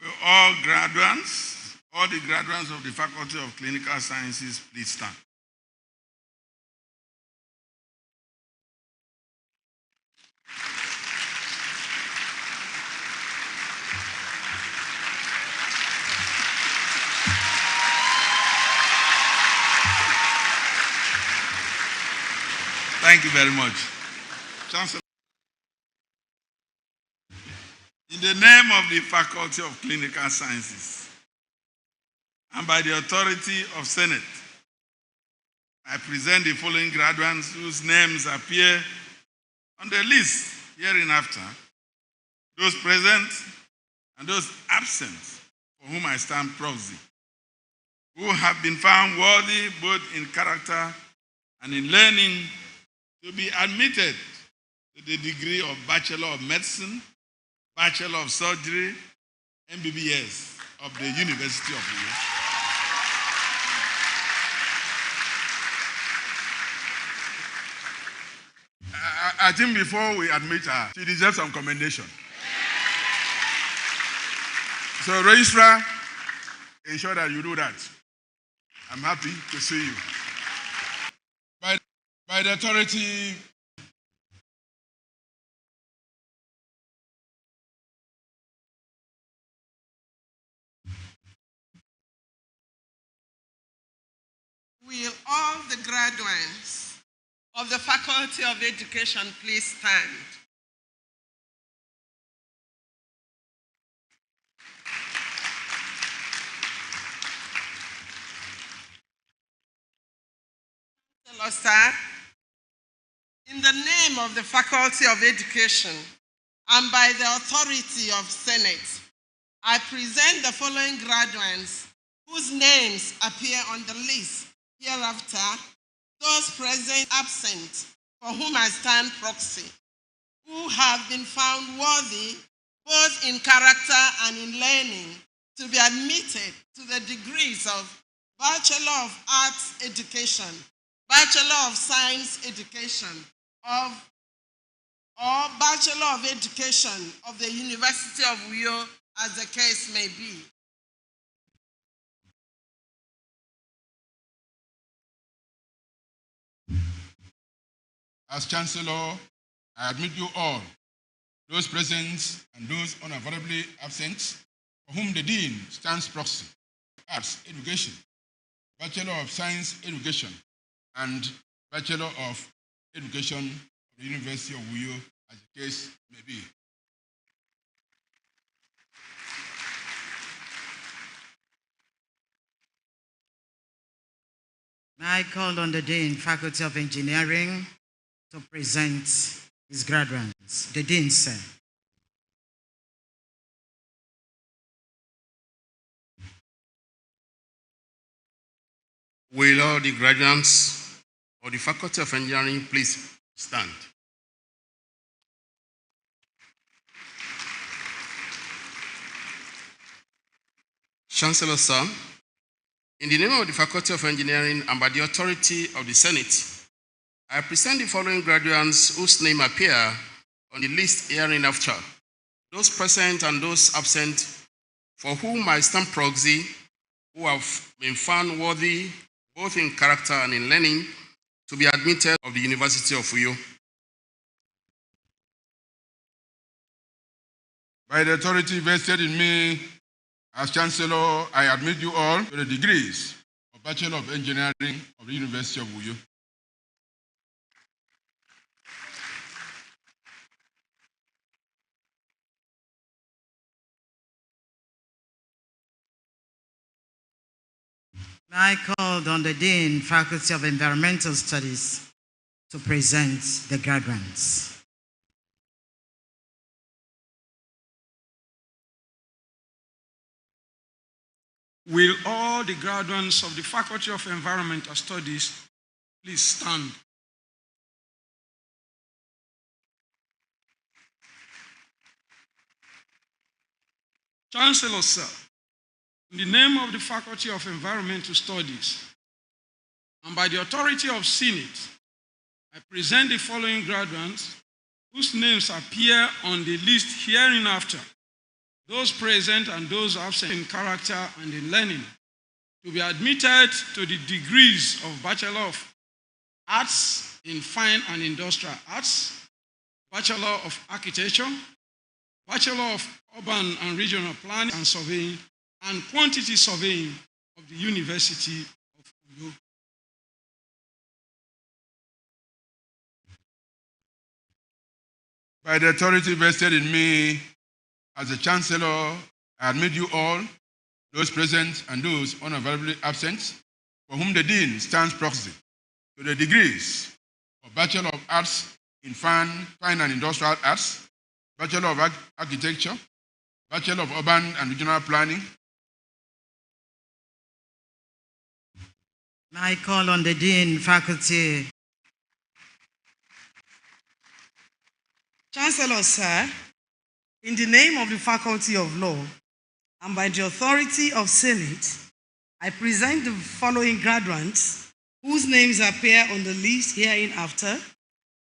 Will all graduates, all the graduates of the Faculty of Clinical Sciences, please stand. Thank you very much. Chancellor. In the name of the Faculty of Clinical Sciences and by the authority of Senate, I present the following graduates whose names appear on the list hereinafter, those present and those absent for whom I stand proxy, who have been found worthy both in character and in learning to be admitted to the degree of Bachelor of Medicine, Bachelor of Surgery, MBBS of the University of Uyo. I think before we admit her, she deserves some commendation. So, Registrar, ensure that you do that. I'm happy to see you. By the authority will all the graduates of the Faculty of Education please stand? Hello, sir. In the name of the Faculty of Education and by the authority of Senate, I present the following graduates whose names appear on the list hereafter, those present absent for whom I stand proxy, who have been found worthy both in character and in learning to be admitted to the degrees of Bachelor of Arts Education, Bachelor of Science Education, or Bachelor of Education of the University of Uyo, as the case may be. As Chancellor, I admit you all, those present and those unavoidably absent, for whom the Dean stands proxy, Arts Education, Bachelor of Science Education, and Bachelor of Education of the University of Uyo, as the case may be. May I call on the Dean, Faculty of Engineering, to present his graduates. The Dean, sir. Will all the graduates of the Faculty of Engineering please stand? Chancellor, sir, in the name of the Faculty of Engineering and by the authority of the Senate, I present the following graduates whose name appear on the list hereinafter, those present and those absent for whom I stand proxy, who have been found worthy both in character and in learning to be admitted of the University of Uyo. By the authority vested in me as Chancellor, I admit you all to the degrees of Bachelor of Engineering of the University of Uyo. May I call on the Dean, Faculty of Environmental Studies, to present the graduates. Will all the graduates of the Faculty of Environmental Studies please stand? Chancellor, sir, in the name of the Faculty of Environmental Studies and by the authority of Senate, I present the following graduates whose names appear on the list hereinafter, those present and those absent in character and in learning, to be admitted to the degrees of Bachelor of Arts in Fine and Industrial Arts, Bachelor of Architecture, Bachelor of Urban and Regional Planning and Surveying, and Quantity Surveying of the University of Uyo. By the authority vested in me as the Chancellor, I admit you all, those present and those unavoidably absent, for whom the Dean stands proxy, to the degrees of Bachelor of Arts in Fine and Industrial Arts, Bachelor of Architecture, Bachelor of Urban and Regional Planning. I call on the Dean, Faculty. Chancellor, sir, in the name of the Faculty of Law and by the authority of Senate, I present the following graduates whose names appear on the list hereinafter,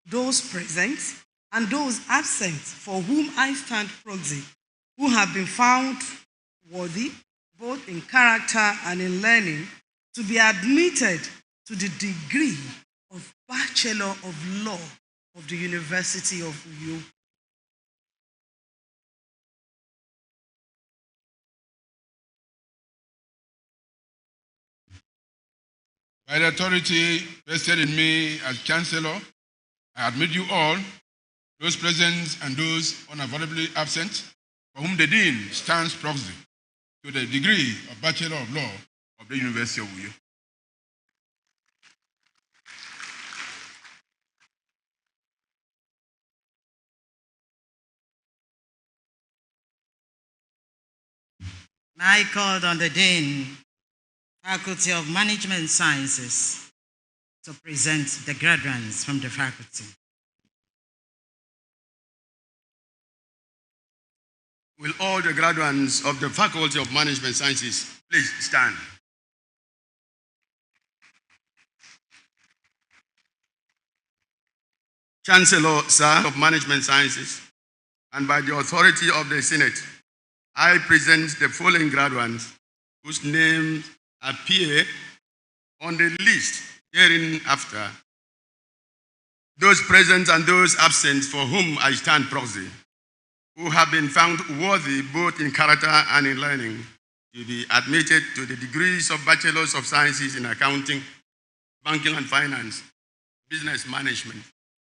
those present and those absent for whom I stand proxy, who have been found worthy, both in character and in learning, to be admitted to the degree of Bachelor of Law of the University of Uyo. By the authority vested in me as Chancellor, I admit you all, those present and those unavoidably absent, for whom the Dean stands proxy, to the degree of Bachelor of Law of the University of Uyo. I called on the Dean, Faculty of Management Sciences, to present the graduates from the faculty. Will all the graduates of the Faculty of Management Sciences please stand? Chancellor, sir, of Management Sciences, and by the authority of the Senate, I present the following graduates whose names appear on the list hereinafter, those present and those absent for whom I stand proxy, who have been found worthy both in character and in learning to be admitted to the degrees of Bachelors of Sciences in Accounting, Banking and Finance, Business Management,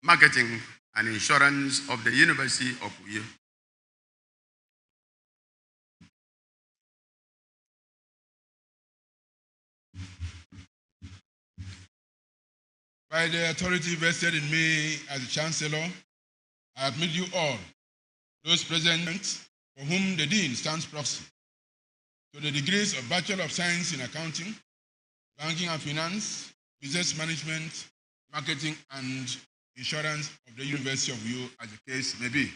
Marketing and Insurance of the University of Uyo. By the authority vested in me as the Chancellor, I admit you all, those present for whom the Dean stands proxy, to the degrees of Bachelor of Science in Accounting, Banking and Finance, Business Management, Marketing and Insurance of the University of Uyo, as the case may be.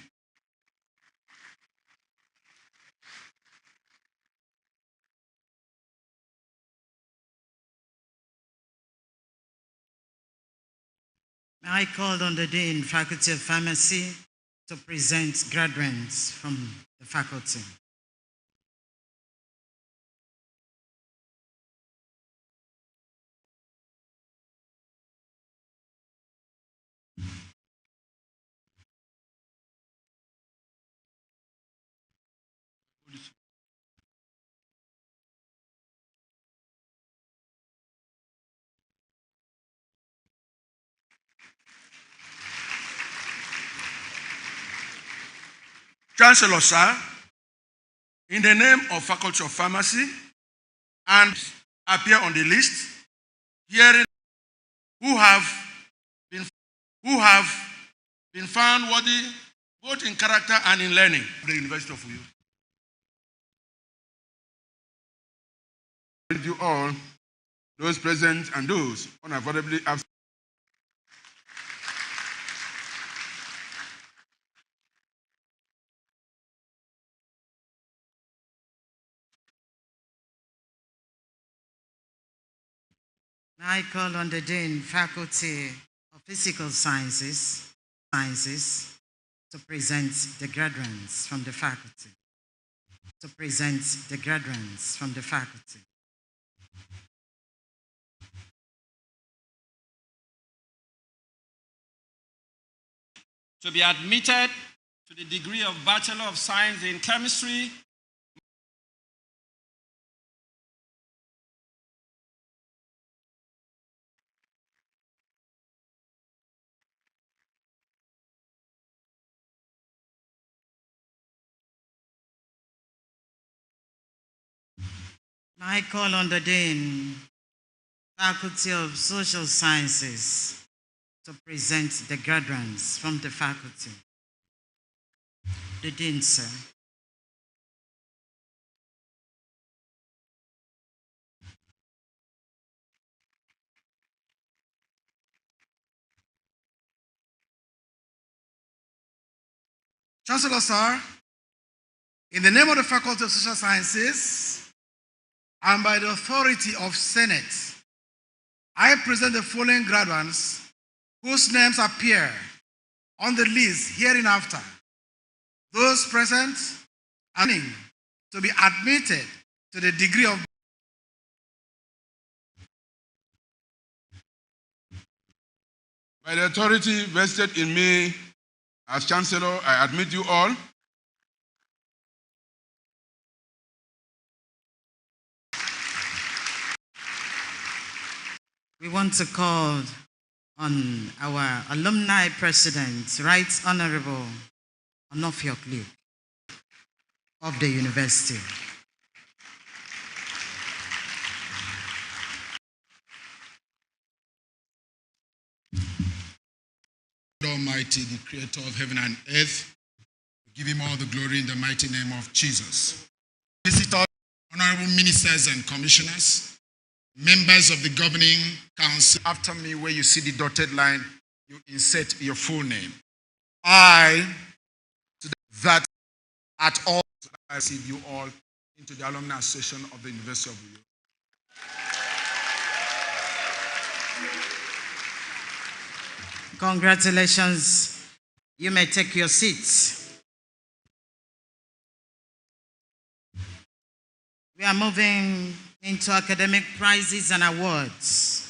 I called on the Dean, Faculty of Pharmacy, to present graduates from the faculty. Chancellor, sir, in the name of Faculty of Pharmacy, and appear on the list, hearing who have been found worthy both in character and in learning of the University of Uyo. Thank you all, those present and those unavoidably absent. I call on the Dean, Faculty of Physical Sciences, to present the graduates from the faculty. To present the graduates from the faculty. To be admitted to the degree of Bachelor of Science in Chemistry, I call on the Dean, Faculty of Social Sciences, to present the graduates from the faculty. The Dean, sir. Chancellor, sir, in the name of the Faculty of Social Sciences and by the authority of Senate, I present the following graduates whose names appear on the list hereinafter. Those present are to be admitted to the degree of By the authority vested in me as Chancellor, I admit you all. We want to call on our alumni president, Right Honorable Onofiokli of the university. Almighty, the creator of heaven and earth, we give him all the glory in the mighty name of Jesus. Visitors, honorable ministers and commissioners, members of the governing council, after me where you see the dotted line, you insert your full name. I, that at all, I receive you all into the Alumni Association of the University of Uyo. Congratulations. You may take your seats. We are moving into academic prizes and awards.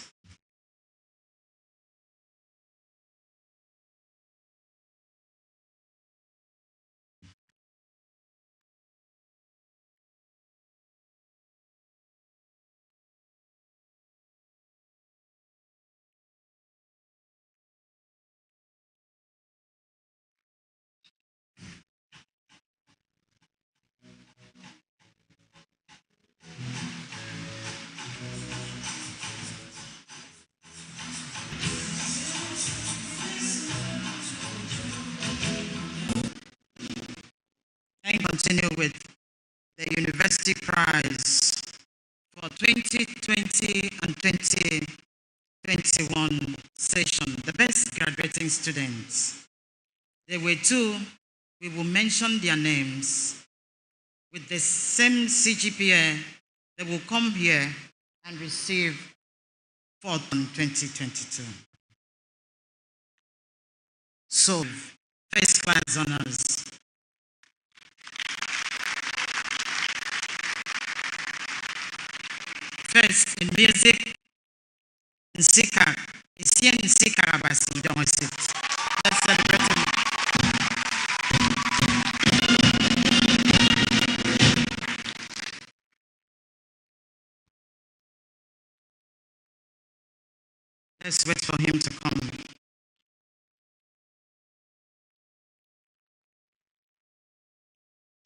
And continue with the University Prize for 2020 and 2021 session, the best graduating students. There were two, we will mention their names. With the same CGPA, they will come here and receive 4th in 2022. So, first class honors. First in music, Nsika, Isien Nsika Rabasi, don't sit. Let's celebrate him. Let's wait for him to come.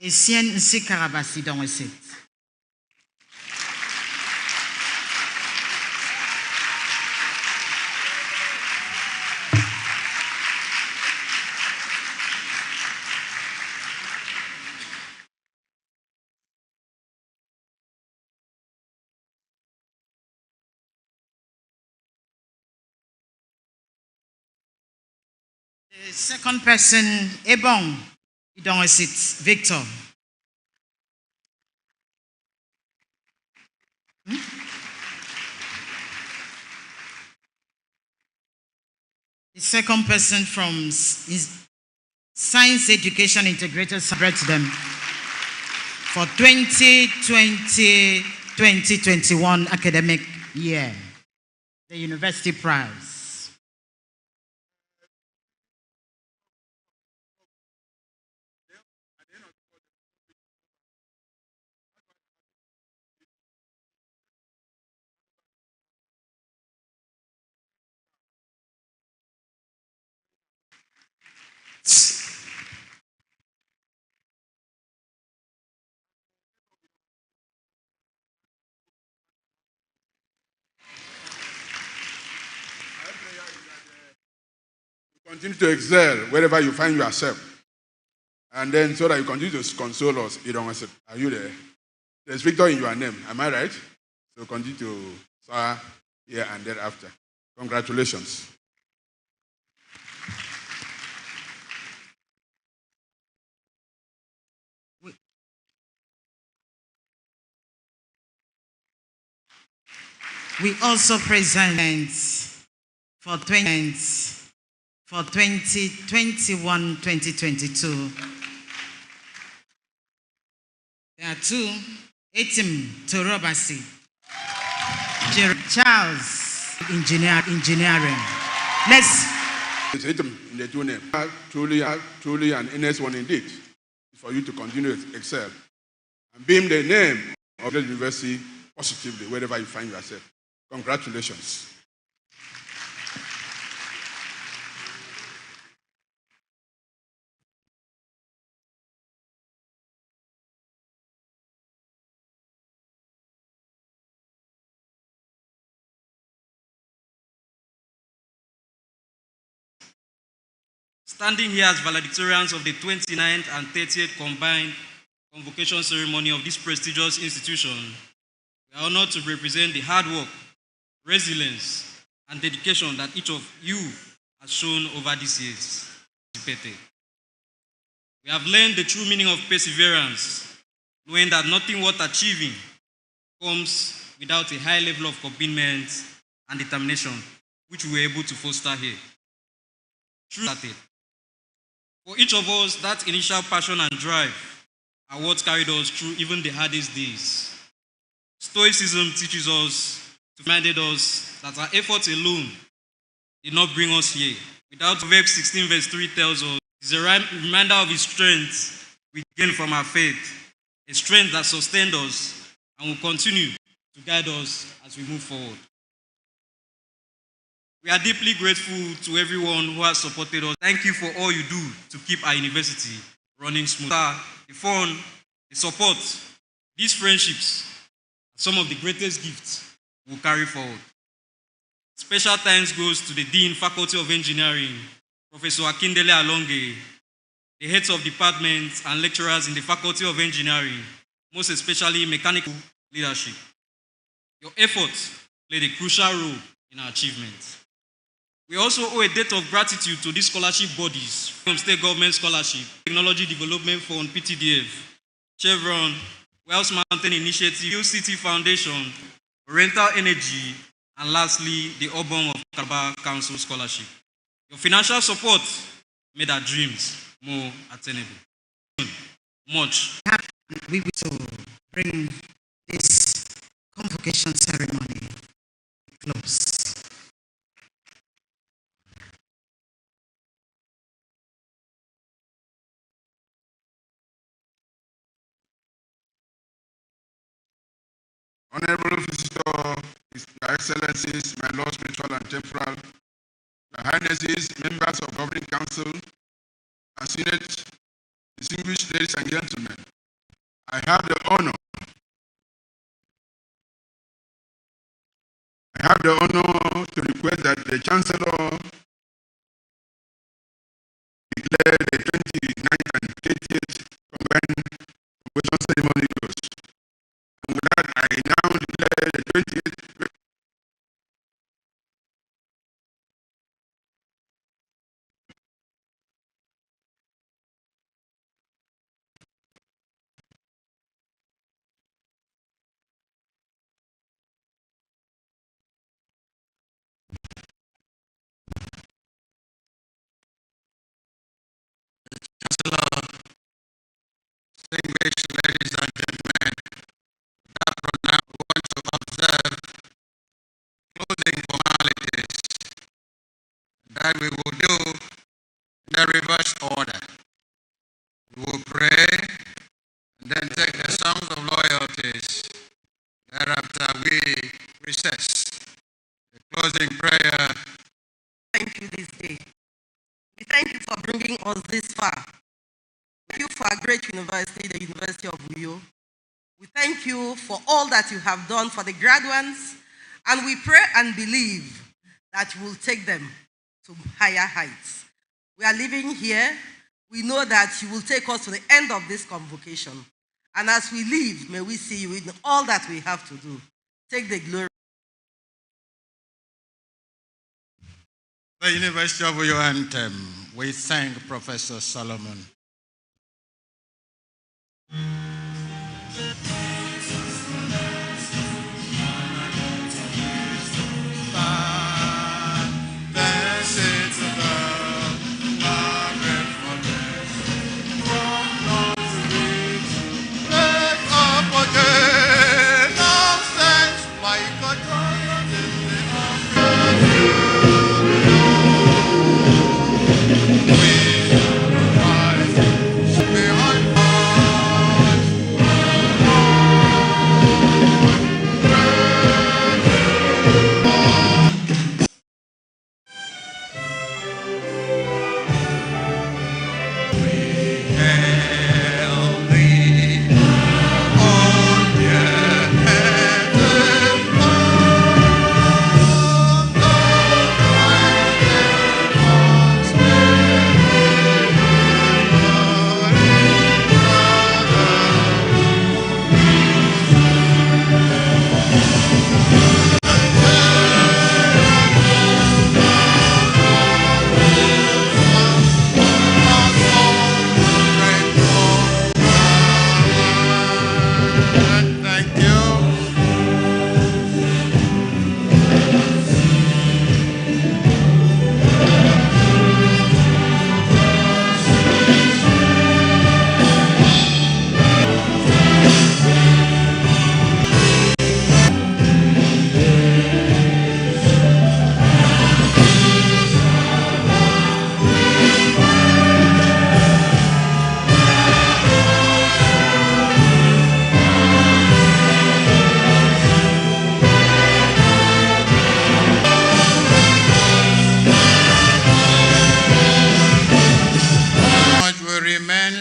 Isien Nsika Rabasi, don't sit. The second person, Ebong, you don't sit, Victor. The second person from Science Education Integrated celebrate them for 2020-2021 academic year, the University Prize. Continue to excel wherever you find yourself. And then so that you continue to console us. You don't say, are you there? There's Victor in your name. Am I right? So continue to serve here and thereafter. Congratulations. We also present for 2021-2022. There are two, Etim Torobasi, Charles Engineering. Let's. It's Etim in the two names. Truly an earnest one indeed, for you to continue to excel and beam the name of the university positively wherever you find yourself. Congratulations. Standing here as valedictorians of the 29th and 30th combined convocation ceremony of this prestigious institution, we are honored to represent the hard work, resilience, and dedication that each of you has shown over these years. We have learned the true meaning of perseverance, knowing that nothing worth achieving comes without a high level of commitment and determination, which we were able to foster here. For each of us, that initial passion and drive are what carried us through even the hardest days. Stoicism teaches us, reminded us that our efforts alone did not bring us here. Without Proverbs 16 verse 3 tells us, it's a reminder of his strength we gain from our faith, a strength that sustained us and will continue to guide us as we move forward. We are deeply grateful to everyone who has supported us. Thank you for all you do to keep our university running smooth. The fun, the support, these friendships are some of the greatest gifts we'll carry forward. Special thanks goes to the Dean, Faculty of Engineering, Professor Akindele Alonge, the heads of departments and lecturers in the Faculty of Engineering, most especially mechanical leadership. Your efforts played a crucial role in our achievements. We also owe a debt of gratitude to these scholarship bodies from State Government Scholarship, Technology Development Fund, PTDF, Chevron, Wells Mountain Initiative, UCT Foundation, Rental Energy, and lastly, the Obon of Calabar Council Scholarship. Your financial support made our dreams more attainable. Much. We wish to bring this convocation ceremony close. Honorable Visitor, His Excellencies, my Lord Spiritual and Temporal, Your Highnesses, members of Governing Council, and Senate, distinguished ladies and gentlemen, I have the honor to request that the Chancellor declare the 29th and 30th combined convocation ceremony closed. And with that, I now declare the 28th. Distinguished ladies and gentlemen, now we want to observe closing formalities that we will do in the reverse order. We will pray and then take the songs of loyalties. Thereafter, we recess. The closing prayer. Thank you this day. We thank you for bringing us this far. Thank you for a great university, the University of Uyo. We thank you for all that you have done for the graduates, and we pray and believe that you will take them to higher heights. We are living here. We know that you will take us to the end of this convocation. And as we leave, may we see you in all that we have to do. Take the glory. The University of Uyo anthem. We thank Professor Solomon.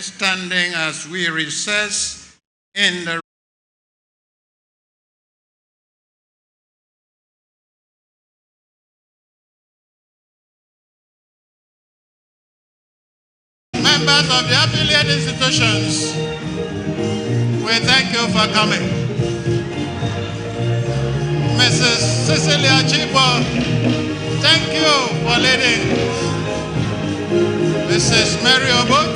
Standing as we recess in the members of the affiliate institutions, we thank you for coming. Mrs. Cecilia Chibo, thank you for leading. Mrs. Mary Obut,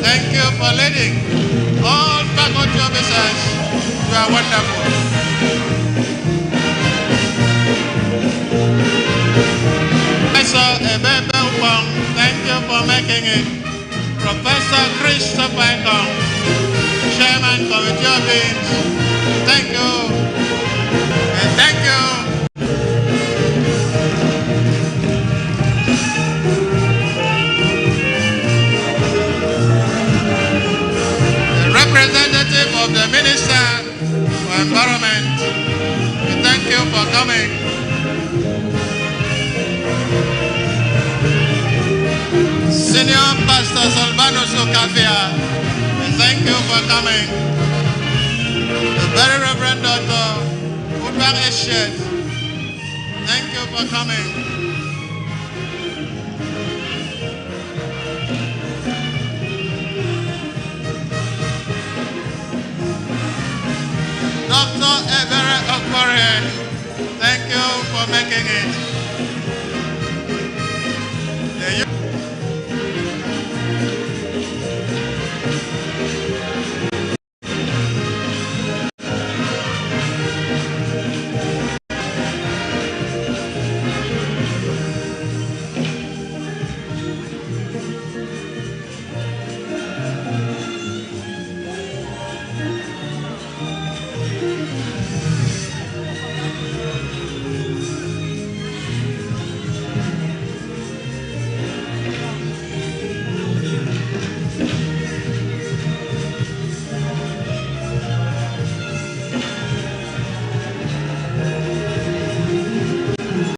thank you for leading. All faculty officers, you are wonderful. Professor Ebebe Upong, thank you for making it. Professor Christopher Ekong, Chairman Committee of Deans, thank you. And thank you. Representative of the Minister for Environment, we thank you for coming. Senior Pastor Salvano Sokafia, we thank you for coming. The very Reverend Dr. Udvar Eshet, thank you for coming. Dr. Ebere Okpore, thank you for making it.